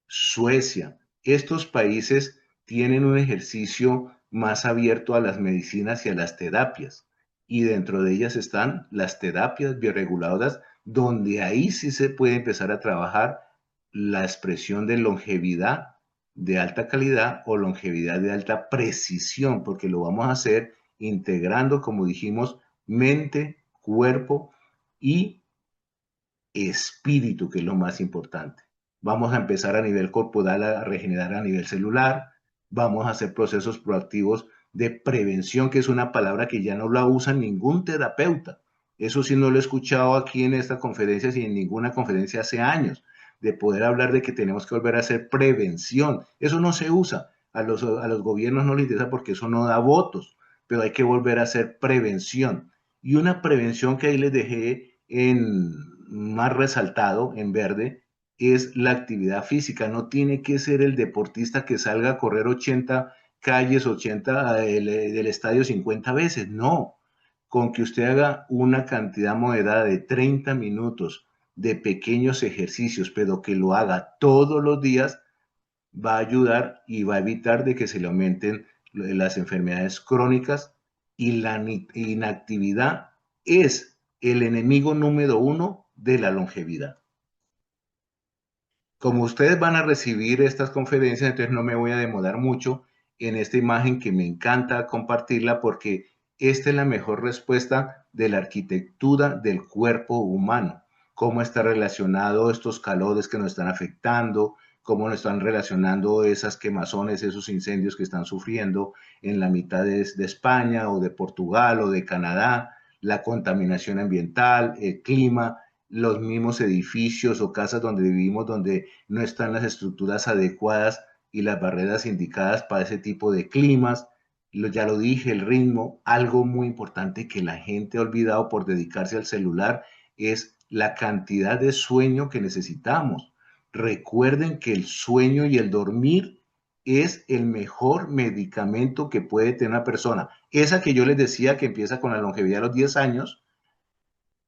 Suecia, estos países tienen un ejercicio más abierto a las medicinas y a las terapias. Y dentro de ellas están las terapias bioreguladoras, donde ahí sí se puede empezar a trabajar la expresión de longevidad de alta calidad o longevidad de alta precisión, porque lo vamos a hacer integrando, como dijimos, mente, cuerpo y espíritu, que es lo más importante. Vamos a empezar a nivel corporal a regenerar a nivel celular, vamos a hacer procesos proactivos de prevención, que es una palabra que ya no la usa ningún terapeuta. Eso sí no lo he escuchado aquí en esta conferencia, ni en ninguna conferencia hace años, de poder hablar de que tenemos que volver a hacer prevención. Eso no se usa. A los gobiernos no les interesa porque eso no da votos, pero hay que volver a hacer prevención. Y una prevención que ahí les dejé en más resaltado, en verde, es la actividad física. No tiene que ser el deportista que salga a correr 80 calles, 80 del estadio 50 veces. No, con que usted haga una cantidad moderada de 30 minutos de pequeños ejercicios, pero que lo haga todos los días, va a ayudar y va a evitar de que se le aumenten las enfermedades crónicas, y la inactividad es el enemigo número uno de la longevidad. Como ustedes van a recibir estas conferencias, entonces no me voy a demorar mucho en esta imagen que me encanta compartirla, porque esta es la mejor respuesta de la arquitectura del cuerpo humano. Cómo está relacionado estos calores que nos están afectando, cómo nos están relacionando esas quemazones, esos incendios que están sufriendo en la mitad de España o de Portugal o de Canadá, la contaminación ambiental, el clima, los mismos edificios o casas donde vivimos, donde no están las estructuras adecuadas y las barreras indicadas para ese tipo de climas. Ya lo dije, el ritmo. Algo muy importante que la gente ha olvidado por dedicarse al celular es la cantidad de sueño que necesitamos. Recuerden que el sueño y el dormir es el mejor medicamento que puede tener una persona. Esa que yo les decía que empieza con la longevidad a los 10 años,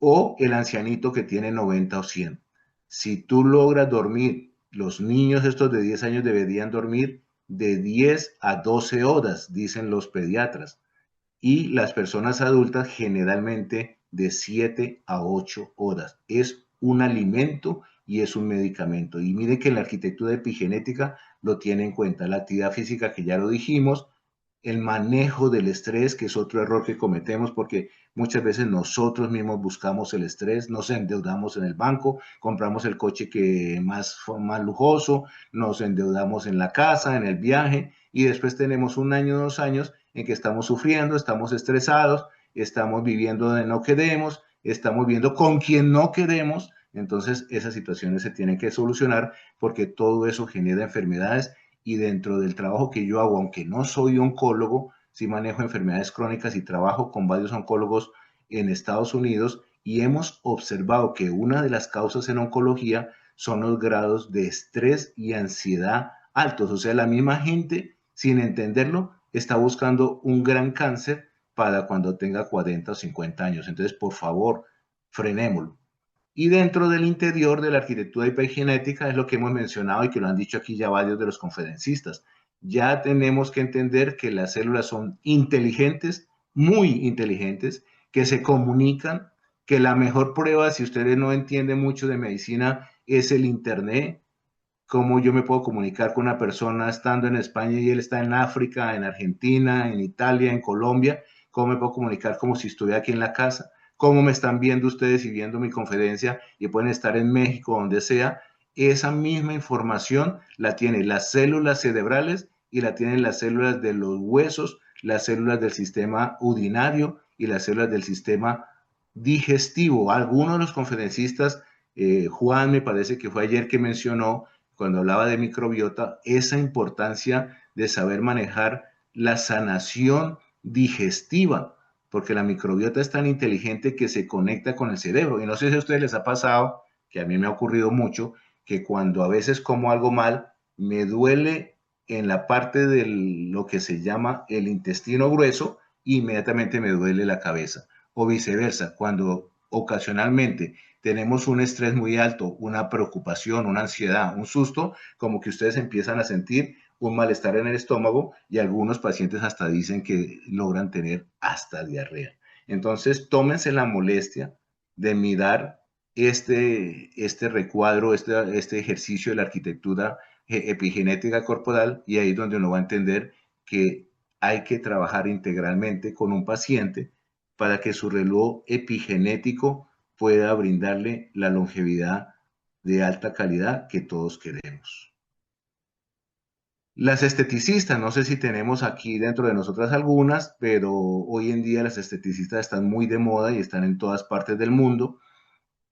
o el ancianito que tiene 90 o 100. Si tú logras dormir, los niños estos de 10 años deberían dormir de 10 a 12 horas, dicen los pediatras, y las personas adultas generalmente de 7 a 8 horas. Es un alimento y es un medicamento. Y mire que la arquitectura epigenética lo tiene en cuenta. La actividad física, que ya lo dijimos, el manejo del estrés, que es otro error que cometemos, porque muchas veces nosotros mismos buscamos el estrés, nos endeudamos en el banco, compramos el coche que más lujoso, nos endeudamos en la casa, en el viaje, y después tenemos un año, 2 años en que estamos sufriendo, estamos estresados, estamos viviendo donde no queremos, estamos viviendo con quien no queremos. Entonces esas situaciones se tienen que solucionar, porque todo eso genera enfermedades. Y dentro del trabajo que yo hago, aunque no soy oncólogo, sí manejo enfermedades crónicas y trabajo con varios oncólogos en Estados Unidos, y hemos observado que una de las causas en oncología son los grados de estrés y ansiedad altos. O sea, la misma gente, sin entenderlo, está buscando un gran cáncer para cuando tenga 40 o 50 años. Entonces, por favor, frenémoslo. Y dentro del interior de la arquitectura epigenética es lo que hemos mencionado y que lo han dicho aquí ya varios de los conferencistas. Ya tenemos que entender que las células son inteligentes, muy inteligentes, que se comunican, que la mejor prueba, si ustedes no entienden mucho de medicina, es el Internet. Cómo yo me puedo comunicar con una persona estando en España y él está en África, en Argentina, en Italia, en Colombia. Cómo me puedo comunicar como si estuviera aquí en la casa. Cómo me están viendo ustedes y viendo mi conferencia y pueden estar en México, donde sea. Esa misma información la tienen las células cerebrales y la tienen las células de los huesos, las células del sistema urinario y las células del sistema digestivo. Algunos de los conferencistas, Juan me parece que fue ayer que mencionó, cuando hablaba de microbiota, esa importancia de saber manejar la sanación digestiva, porque la microbiota es tan inteligente que se conecta con el cerebro. Y no sé si a ustedes les ha pasado, que a mí me ha ocurrido mucho, que cuando a veces como algo mal, me duele en la parte de lo que se llama el intestino grueso, inmediatamente me duele la cabeza. O viceversa, cuando ocasionalmente tenemos un estrés muy alto, una preocupación, una ansiedad, un susto, como que ustedes empiezan a sentir un malestar en el estómago y algunos pacientes hasta dicen que logran tener hasta diarrea. Entonces, tómense la molestia de mirar este recuadro, este ejercicio de la arquitectura epigenética corporal, y ahí es donde uno va a entender que hay que trabajar integralmente con un paciente para que su reloj epigenético pueda brindarle la longevidad de alta calidad que todos queremos. Las esteticistas, no sé si tenemos aquí dentro de nosotras algunas, pero hoy en día las esteticistas están muy de moda y están en todas partes del mundo.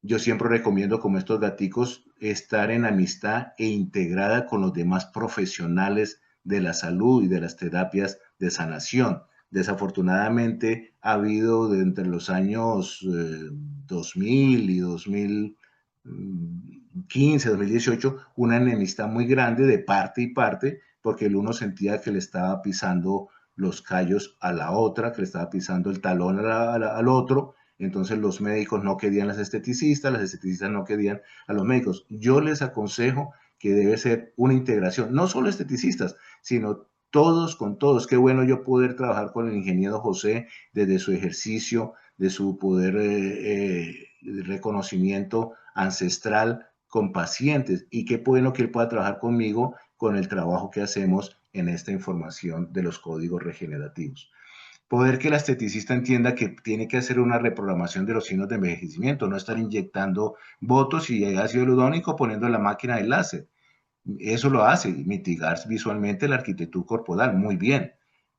Yo siempre recomiendo, como estos gaticos, estar en amistad e integrada con los demás profesionales de la salud y de las terapias de sanación. Desafortunadamente ha habido entre los años 2000 y 2015, 2018, una enemistad muy grande de parte y parte, porque el uno sentía que le estaba pisando los callos a la otra, que le estaba pisando el talón al otro. Entonces los médicos no querían las esteticistas no querían a los médicos. Yo les aconsejo que debe ser una integración, no solo esteticistas, sino todos con todos. Qué bueno yo poder trabajar con el ingeniero José desde su ejercicio, de su poder reconocimiento ancestral con pacientes, y qué bueno que él pueda trabajar conmigo con el trabajo que hacemos en esta información de los códigos regenerativos. Poder que el esteticista entienda que tiene que hacer una reprogramación de los signos de envejecimiento, no estar inyectando botox y ácido hialurónico poniendo la máquina de láser. Eso lo hace, mitigar visualmente la arquitectura corporal, muy bien.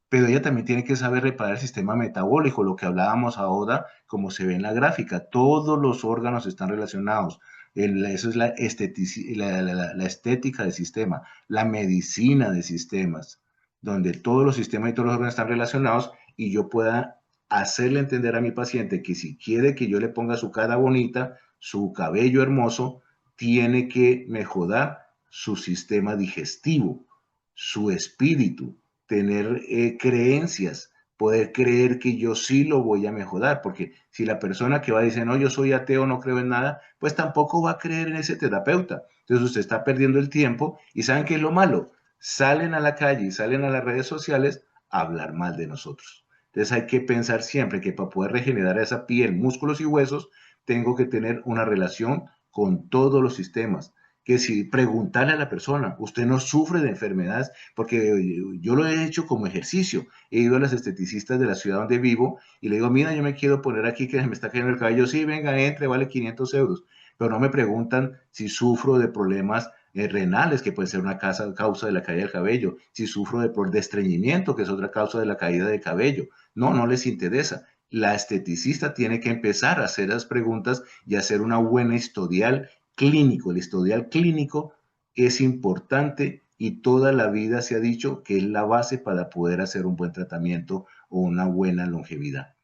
Pero ella también tiene que saber reparar el sistema metabólico, lo que hablábamos ahora, como se ve en la gráfica. Todos los órganos están relacionados. Eso es la estética del sistema, la medicina de sistemas, donde todos los sistemas y todos los órganos están relacionados, y yo pueda hacerle entender a mi paciente que si quiere que yo le ponga su cara bonita, su cabello hermoso, tiene que mejorar su sistema digestivo, su espíritu, tener creencias, poder creer que yo sí lo voy a mejorar, porque si la persona que va a decir, no, yo soy ateo, no creo en nada, pues tampoco va a creer en ese terapeuta. Entonces usted está perdiendo el tiempo, y ¿saben qué es lo malo? Salen a la calle y salen a las redes sociales a hablar mal de nosotros. Entonces hay que pensar siempre que para poder regenerar esa piel, músculos y huesos, tengo que tener una relación con todos los sistemas, que si preguntarle a la persona, usted no sufre de enfermedades, porque yo lo he hecho como ejercicio. He ido a las esteticistas de la ciudad donde vivo y le digo, mira, yo me quiero poner aquí que se me está cayendo el cabello. Sí, venga, entre, vale 500 euros. Pero no me preguntan si sufro de problemas renales, que puede ser una causa de la caída del cabello, si sufro de estreñimiento, que es otra causa de la caída del cabello. No, no les interesa. La esteticista tiene que empezar a hacer las preguntas y hacer una buena historial clínico. El historial clínico es importante, y toda la vida se ha dicho que es la base para poder hacer un buen tratamiento o una buena longevidad.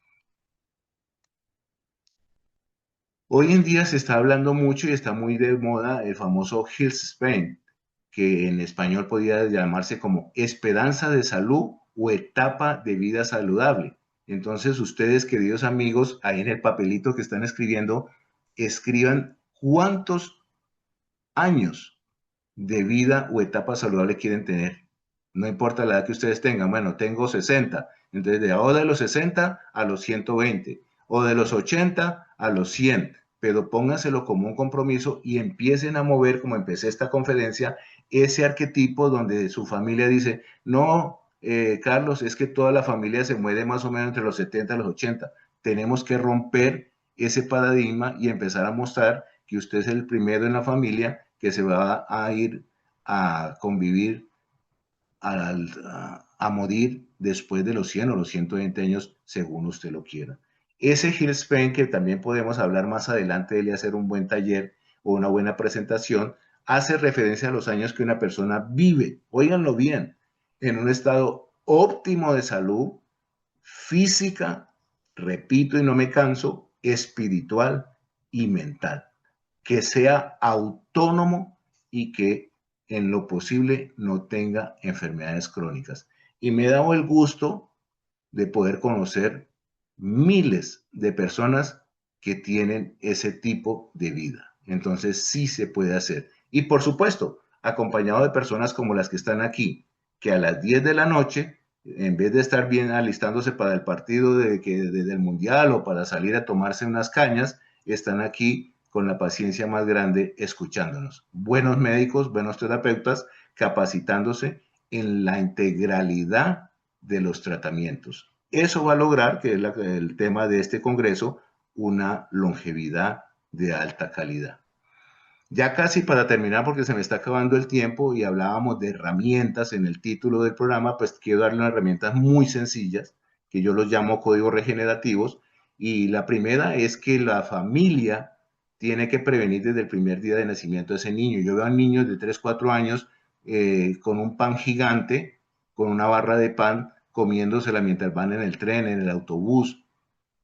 Hoy en día se está hablando mucho y está muy de moda el famoso Health Span, que en español podría llamarse como esperanza de salud o etapa de vida saludable. Entonces, ustedes, queridos amigos, ahí en el papelito que están escribiendo, escriban cuántos años de vida o etapa saludable quieren tener. No importa la edad que ustedes tengan. Bueno, tengo 60. Entonces, de ahora de los 60 a los 120 o de los 80 a los 100. Pero pónganselo como un compromiso y empiecen a mover, como empecé esta conferencia, ese arquetipo donde su familia dice, no, Carlos, es que toda la familia se muere más o menos entre los 70 y los 80. Tenemos que romper ese paradigma y empezar a mostrar que usted es el primero en la familia que se va a ir a convivir, a morir después de los 100 o los 120 años, según usted lo quiera. Ese Gil Spain, que también podemos hablar más adelante de él y hacer un buen taller o una buena presentación, hace referencia a los años que una persona vive, óiganlo bien, en un estado óptimo de salud física, repito y no me canso, espiritual y mental, que sea autónomo y que en lo posible no tenga enfermedades crónicas. Y me he dado el gusto de poder conocer miles de personas que tienen ese tipo de vida. Entonces sí se puede hacer. Y por supuesto, acompañado de personas como las que están aquí, que a las 10 de la noche, en vez de estar bien alistándose para el partido del Mundial o para salir a tomarse unas cañas, están aquí con la paciencia más grande escuchándonos. Buenos médicos, buenos terapeutas, capacitándose en la integralidad de los tratamientos. Eso va a lograr, que es el tema de este congreso, una longevidad de alta calidad. Ya casi para terminar, porque se me está acabando el tiempo y hablábamos de herramientas en el título del programa, pues quiero darle unas herramientas muy sencillas, que yo los llamo códigos regenerativos, y la primera es que la familia tiene que prevenir desde el primer día de nacimiento de ese niño. Yo veo a niños de 3, 4 años con un pan gigante, con una barra de pan, comiéndosela mientras van en el tren, en el autobús.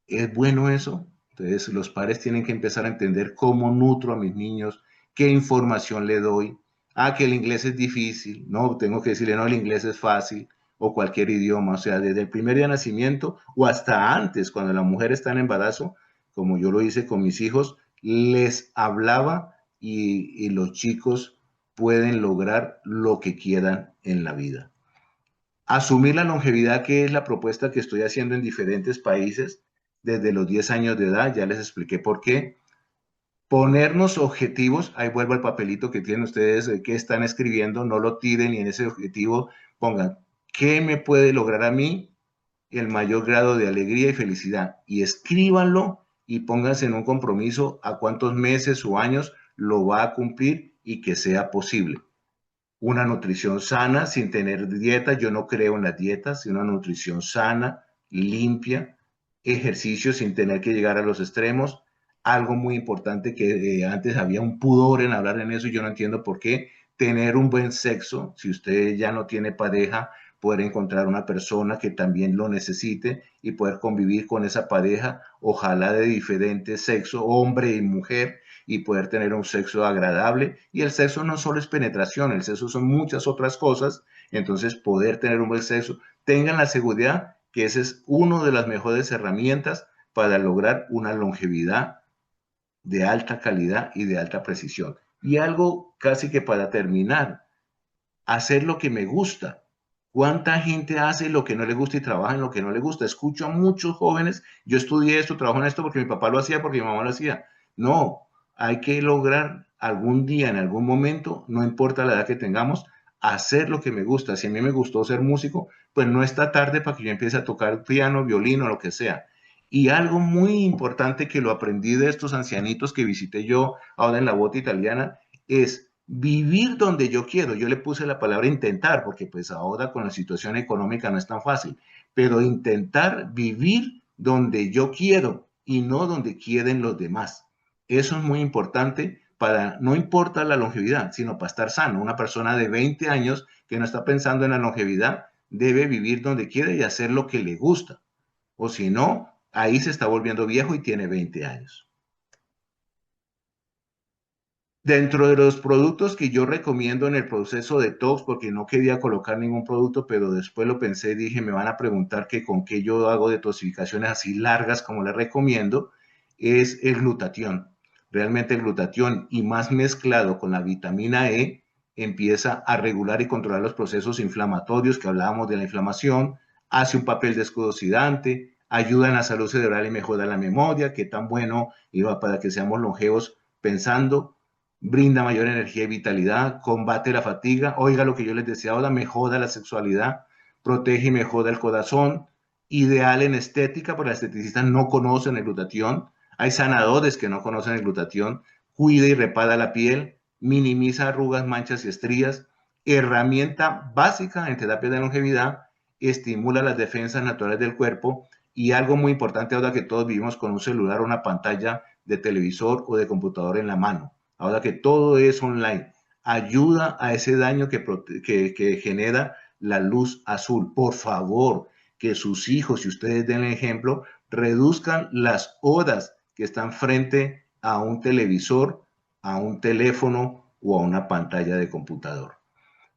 ¿Es bueno eso? Entonces los padres tienen que empezar a entender cómo nutro a mis niños, qué información le doy. Ah, que el inglés es difícil. No, tengo que decirle, no, el inglés es fácil o cualquier idioma. O sea, desde el primer día de nacimiento o hasta antes, cuando la mujer está en embarazo, como yo lo hice con mis hijos, les hablaba y los chicos pueden lograr lo que quieran en la vida. Asumir la longevidad, que es la propuesta que estoy haciendo en diferentes países desde los 10 años de edad, ya les expliqué por qué. Ponernos objetivos, ahí vuelvo al papelito que tienen ustedes, que están escribiendo, no lo tiren y en ese objetivo pongan, ¿qué me puede lograr a mí el mayor grado de alegría y felicidad? Y escríbanlo y pónganse en un compromiso a cuántos meses o años lo va a cumplir y que sea posible. Una nutrición sana sin tener dieta, yo no creo en las dietas, sino una nutrición sana, limpia, ejercicio sin tener que llegar a los extremos. Algo muy importante que antes había un pudor en hablar en eso y yo no entiendo por qué. Tener un buen sexo, si usted ya no tiene pareja, poder encontrar una persona que también lo necesite y poder convivir con esa pareja, ojalá de diferente sexo, hombre y mujer, y poder tener un sexo agradable. Y el sexo no solo es penetración, el sexo son muchas otras cosas. Entonces, poder tener un buen sexo, tengan la seguridad que esa es una de las mejores herramientas para lograr una longevidad de alta calidad y de alta precisión. Y algo casi que para terminar, hacer lo que me gusta. ¿Cuánta gente hace lo que no le gusta y trabaja en lo que no le gusta? Escucho a muchos jóvenes, yo estudié esto, trabajo en esto porque mi papá lo hacía, porque mi mamá lo hacía. No, hay que lograr algún día, en algún momento, no importa la edad que tengamos, hacer lo que me gusta. Si a mí me gustó ser músico, pues no está tarde para que yo empiece a tocar piano, violín o lo que sea. Y algo muy importante que lo aprendí de estos ancianitos que visité yo ahora en la bota italiana es vivir donde yo quiero. Yo le puse la palabra intentar, porque pues ahora con la situación económica no es tan fácil, pero intentar vivir donde yo quiero y no donde quieren los demás. Eso es muy importante para, no importa la longevidad, sino para estar sano. Una persona de 20 años que no está pensando en la longevidad debe vivir donde quiere y hacer lo que le gusta. O si no, ahí se está volviendo viejo y tiene 20 años. Dentro de los productos que yo recomiendo en el proceso de detox, porque no quería colocar ningún producto, pero después lo pensé, dije, me van a preguntar que con qué yo hago detoxificaciones así largas como les recomiendo, es el glutatión. Realmente el glutatión y más mezclado con la vitamina E empieza a regular y controlar los procesos inflamatorios que hablábamos de la inflamación, hace un papel de escudo oxidante, ayuda en la salud cerebral y mejora la memoria, que tan bueno iba para que seamos longevos pensando, brinda mayor energía y vitalidad, combate la fatiga, oiga lo que yo les decía ahora, mejora la sexualidad, protege y mejora el corazón, ideal en estética, porque las esteticistas no conocen el glutatión, hay sanadores que no conocen el glutatión, cuida y repara la piel, minimiza arrugas, manchas y estrías, herramienta básica en terapia de longevidad, estimula las defensas naturales del cuerpo y algo muy importante ahora que todos vivimos con un celular o una pantalla de televisor o de computador en la mano, ahora que todo es online, ayuda a ese daño que genera la luz azul. Por favor, que sus hijos, si ustedes den el ejemplo, reduzcan las horas que están frente a un televisor, a un teléfono o a una pantalla de computador.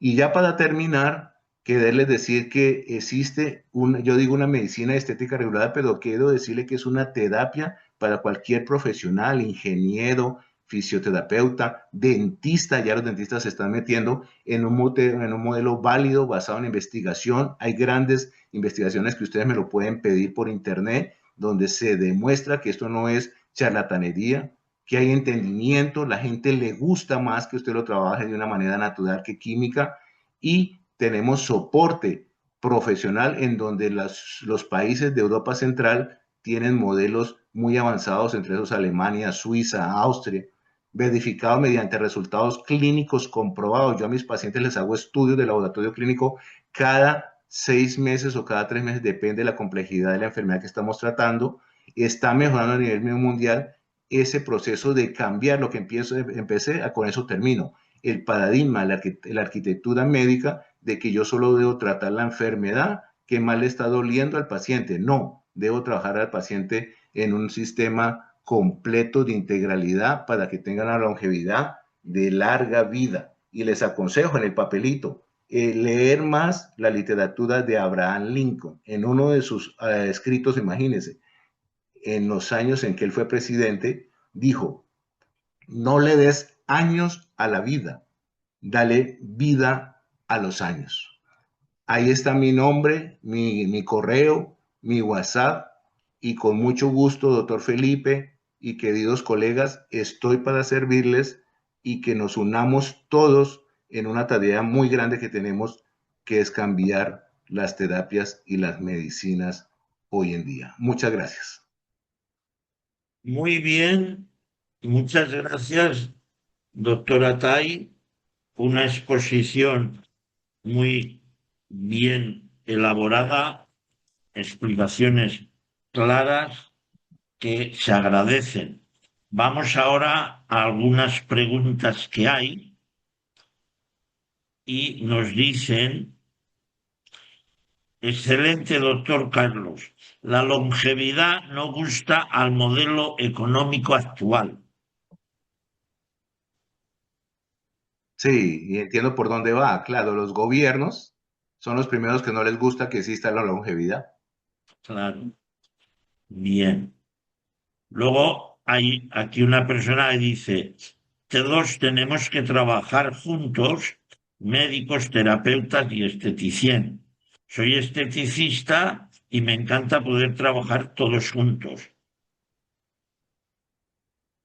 Y ya para terminar, quererles decir que existe, yo digo una medicina estética regulada, pero quiero decirle que es una terapia para cualquier profesional, ingeniero, fisioterapeuta, dentista, ya los dentistas se están metiendo en un modelo válido basado en investigación. Hay grandes investigaciones que ustedes me lo pueden pedir por internet, donde se demuestra que esto no es charlatanería, que hay entendimiento, la gente le gusta más que usted lo trabaje de una manera natural que química y tenemos soporte profesional en donde los países de Europa Central tienen modelos muy avanzados, entre esos Alemania, Suiza, Austria, verificado mediante resultados clínicos comprobados. Yo a mis pacientes les hago estudios de laboratorio clínico cada 6 meses o cada 3 meses, depende de la complejidad de la enfermedad que estamos tratando. Está mejorando a nivel mundial ese proceso de cambiar lo que empecé, con eso termino. El paradigma, la arquitectura médica de que yo solo debo tratar la enfermedad que más le está doliendo al paciente. No, debo trabajar al paciente en un sistema completo de integralidad para que tengan la longevidad de larga vida. Y les aconsejo en el papelito, leer más la literatura de Abraham Lincoln. En uno de sus escritos, imagínense, en los años en que él fue presidente, dijo, no le des años a la vida, dale vida a los años. Ahí está mi nombre, mi correo, mi WhatsApp y con mucho gusto, doctor Felipe y queridos colegas, estoy para servirles y que nos unamos todos en una tarea muy grande que tenemos, que es cambiar las terapias y las medicinas hoy en día. Muchas gracias. Muy bien, muchas gracias, doctora Tai. Una exposición muy bien elaborada, explicaciones claras que se agradecen. Vamos ahora a algunas preguntas que hay y nos dicen, excelente doctor Carlos, la longevidad no gusta al modelo económico actual. Sí, y entiendo por dónde va. Claro, los gobiernos son los primeros que no les gusta que exista la longevidad. Claro, bien. Luego hay aquí una persona que dice, todos tenemos que trabajar juntos, médicos, terapeutas y esteticien. Soy esteticista y me encanta poder trabajar todos juntos.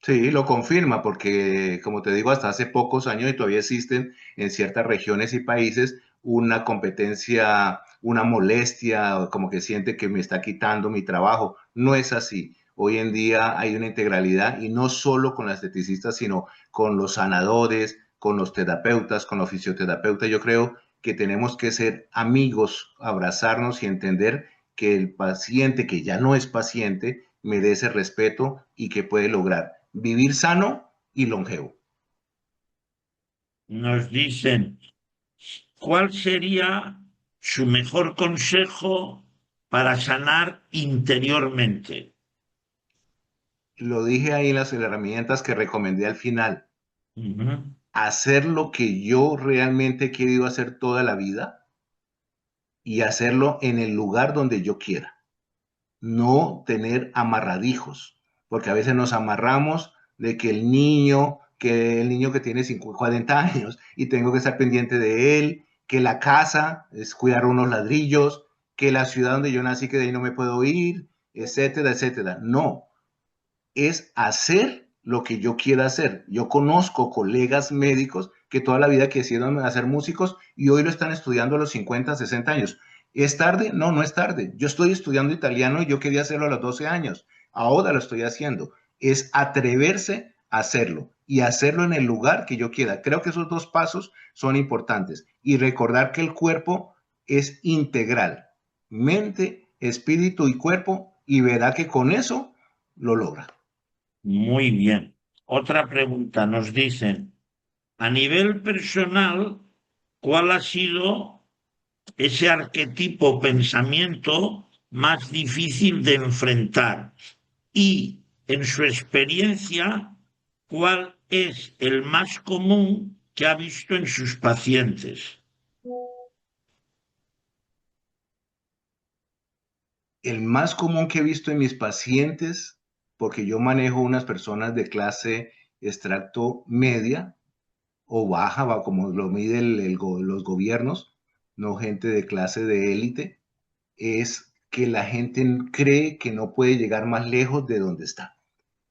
Sí, lo confirma porque, como te digo, hasta hace pocos años y todavía existen en ciertas regiones y países una competencia, una molestia, como que siente que me está quitando mi trabajo. No es así. Hoy en día hay una integralidad y no solo con las esteticistas, sino con los sanadores, con los terapeutas, con los fisioterapeutas. Yo creo que tenemos que ser amigos, abrazarnos y entender que el paciente que ya no es paciente merece respeto y que puede lograr vivir sano y longevo. Nos dicen, ¿cuál sería su mejor consejo para sanar interiormente? Lo dije ahí en las herramientas que recomendé al final. Ujú. hacer lo que yo realmente he querido hacer toda la vida y hacerlo en el lugar donde yo quiera. No tener amarradijos, porque a veces nos amarramos de que el niño que tiene 40 años y tengo que estar pendiente de él, que la casa es cuidar unos ladrillos, que la ciudad donde yo nací que de ahí no me puedo ir, etcétera, etcétera. No, es hacer lo que yo quiera hacer. Yo conozco colegas médicos que toda la vida quisieron hacer músicos y hoy lo están estudiando a los 50, 60 años. ¿Es tarde? No, no es tarde. Yo estoy estudiando italiano y yo quería hacerlo a los 12 años. Ahora lo estoy haciendo. Es atreverse a hacerlo y hacerlo en el lugar que yo quiera. Creo que esos dos pasos son importantes. Y recordar que el cuerpo es integral. Mente, espíritu y cuerpo, y verá que con eso lo logra. Muy bien. Otra pregunta. Nos dicen, a nivel personal, ¿cuál ha sido ese arquetipo pensamiento más difícil de enfrentar? Y en su experiencia, ¿cuál es el más común que ha visto en sus pacientes? El más común que he visto en mis pacientes, porque yo manejo unas personas de clase extracto media o baja, va como lo miden los gobiernos, no gente de clase de élite, es que la gente cree que no puede llegar más lejos de donde está.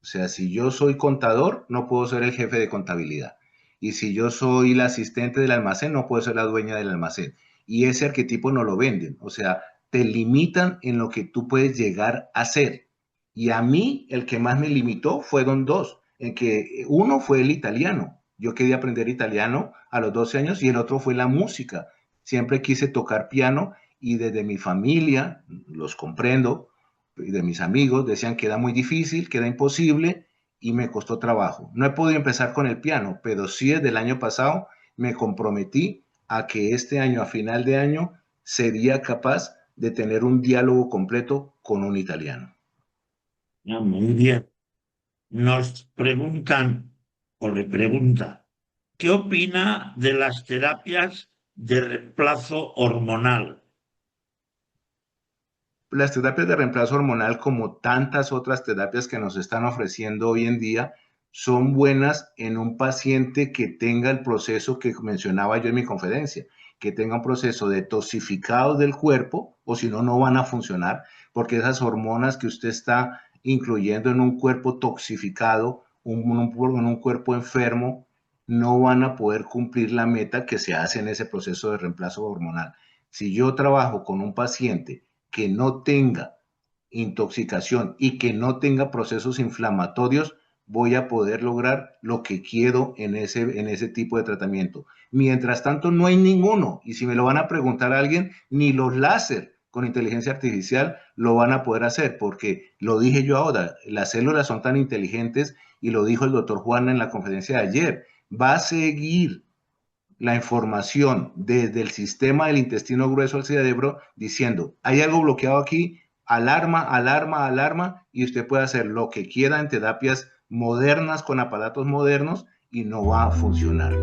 O sea, si yo soy contador, no puedo ser el jefe de contabilidad. Y si yo soy la asistente del almacén, no puedo ser la dueña del almacén. Y ese arquetipo no lo venden. O sea, te limitan en lo que tú puedes llegar a ser. Y a mí, el que más me limitó fueron dos. En que uno fue el italiano. Yo quería aprender italiano a los 12 años y el otro fue la música. Siempre quise tocar piano y desde mi familia, los comprendo, y de mis amigos decían que era muy difícil, que era imposible y me costó trabajo. No he podido empezar con el piano, pero sí desde el año pasado me comprometí a que este año, a final de año, sería capaz de tener un diálogo completo con un italiano. Muy bien. Nos preguntan o le pregunta, ¿qué opina de las terapias de reemplazo hormonal? Las terapias de reemplazo hormonal, como tantas otras terapias que nos están ofreciendo hoy en día, son buenas en un paciente que tenga el proceso que mencionaba yo en mi conferencia, que tenga un proceso detoxificado del cuerpo, o si no, no van a funcionar, porque esas hormonas que usted está incluyendo en un cuerpo toxificado, en un cuerpo enfermo, no van a poder cumplir la meta que se hace en ese proceso de reemplazo hormonal. Si yo trabajo con un paciente que no tenga intoxicación y que no tenga procesos inflamatorios, voy a poder lograr lo que quiero en ese tipo de tratamiento. Mientras tanto, no hay ninguno. Y si me lo van a preguntar a alguien, ni los láser con inteligencia artificial lo van a poder hacer, porque lo dije yo ahora, las células son tan inteligentes y lo dijo el doctor Juan en la conferencia de ayer, va a seguir la información desde el sistema del intestino grueso al cerebro diciendo, hay algo bloqueado aquí, alarma, alarma, alarma, y usted puede hacer lo que quiera en terapias modernas con aparatos modernos y no va a funcionar.